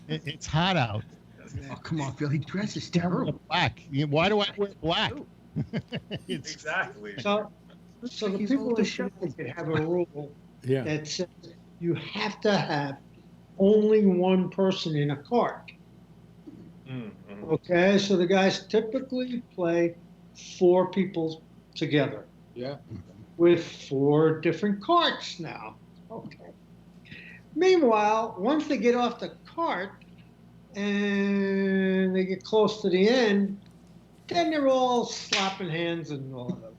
It's hot out. Oh, come on, Phil. He dresses terrible. Black. Why do I wear black? Exactly. So the people in Sheffield could have a rule that says you have to have only one person in a cart. Mm-hmm. Okay, so the guys typically play 4 people together. Yeah. With 4 different carts now. Okay. Meanwhile, once they get off the cart and they get close to the end, then they're all slapping hands and all of that.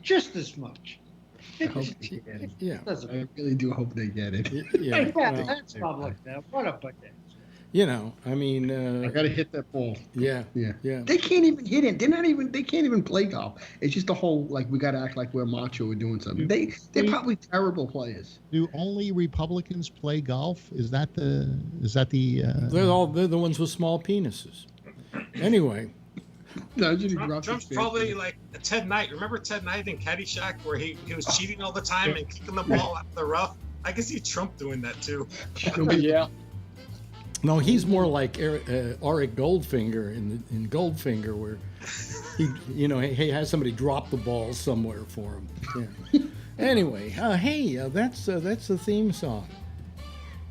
Just as much. I really do hope they get it. That's probably that. What a butt. I mean, I gotta hit that ball. Yeah. They can't even hit it. They can't even play golf. It's just the whole we gotta act like we're macho or doing something. They're probably terrible players. Do only Republicans play golf? Is that the? They're the ones with small penises. Anyway. Trump's probably like Ted Knight. Remember Ted Knight in Caddyshack where he was cheating all the time and kicking the ball out of the rough? I can see Trump doing that too. Yeah. No, he's more like Auric Goldfinger in Goldfinger, where he has somebody drop the ball somewhere for him. Yeah. Anyway, that's the theme song.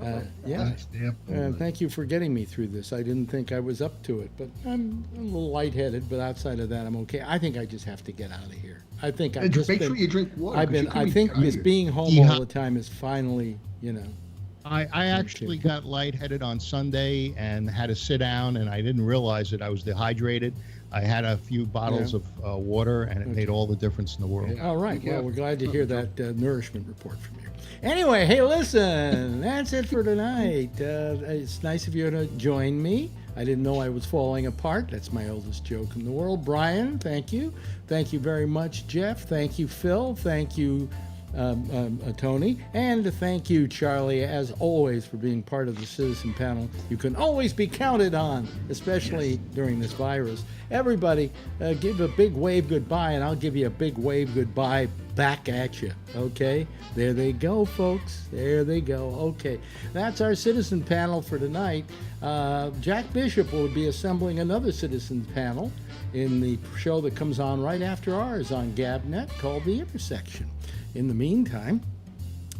Thank you for getting me through this. I didn't think I was up to it, but I'm a little lightheaded. But outside of that, I'm okay. I think I just have to get out of here. I think I just make sure you drink water. I think this being home all the time is finally, I actually got lightheaded on Sunday and had to sit down, and I didn't realize that I was dehydrated. I had a few bottles of water, and it made all the difference in the world. All right. Well, we're glad to hear that nourishment report from you. Anyway, hey, listen, that's it for tonight. It's nice of you to join me. I didn't know I was falling apart. That's my oldest joke in the world. Brian, thank you. Thank you very much, Jeff. Thank you, Phil. Thank you, Tony, and to thank you, Charlie, as always, for being part of the Citizen Panel. You can always be counted on, especially during this virus. Everybody, give a big wave goodbye, and I'll give you a big wave goodbye back at you, okay? There they go, folks. There they go. Okay, that's our Citizen Panel for tonight. Jack Bishop will be assembling another Citizen Panel in the show that comes on right after ours on GabNet called The Intersection. In the meantime,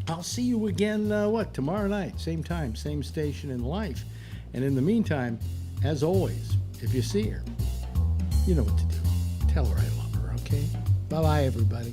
I'll see you again, tomorrow night, same time, same station in life. And in the meantime, as always, if you see her, you know what to do. Tell her I love her, okay? Bye-bye, everybody.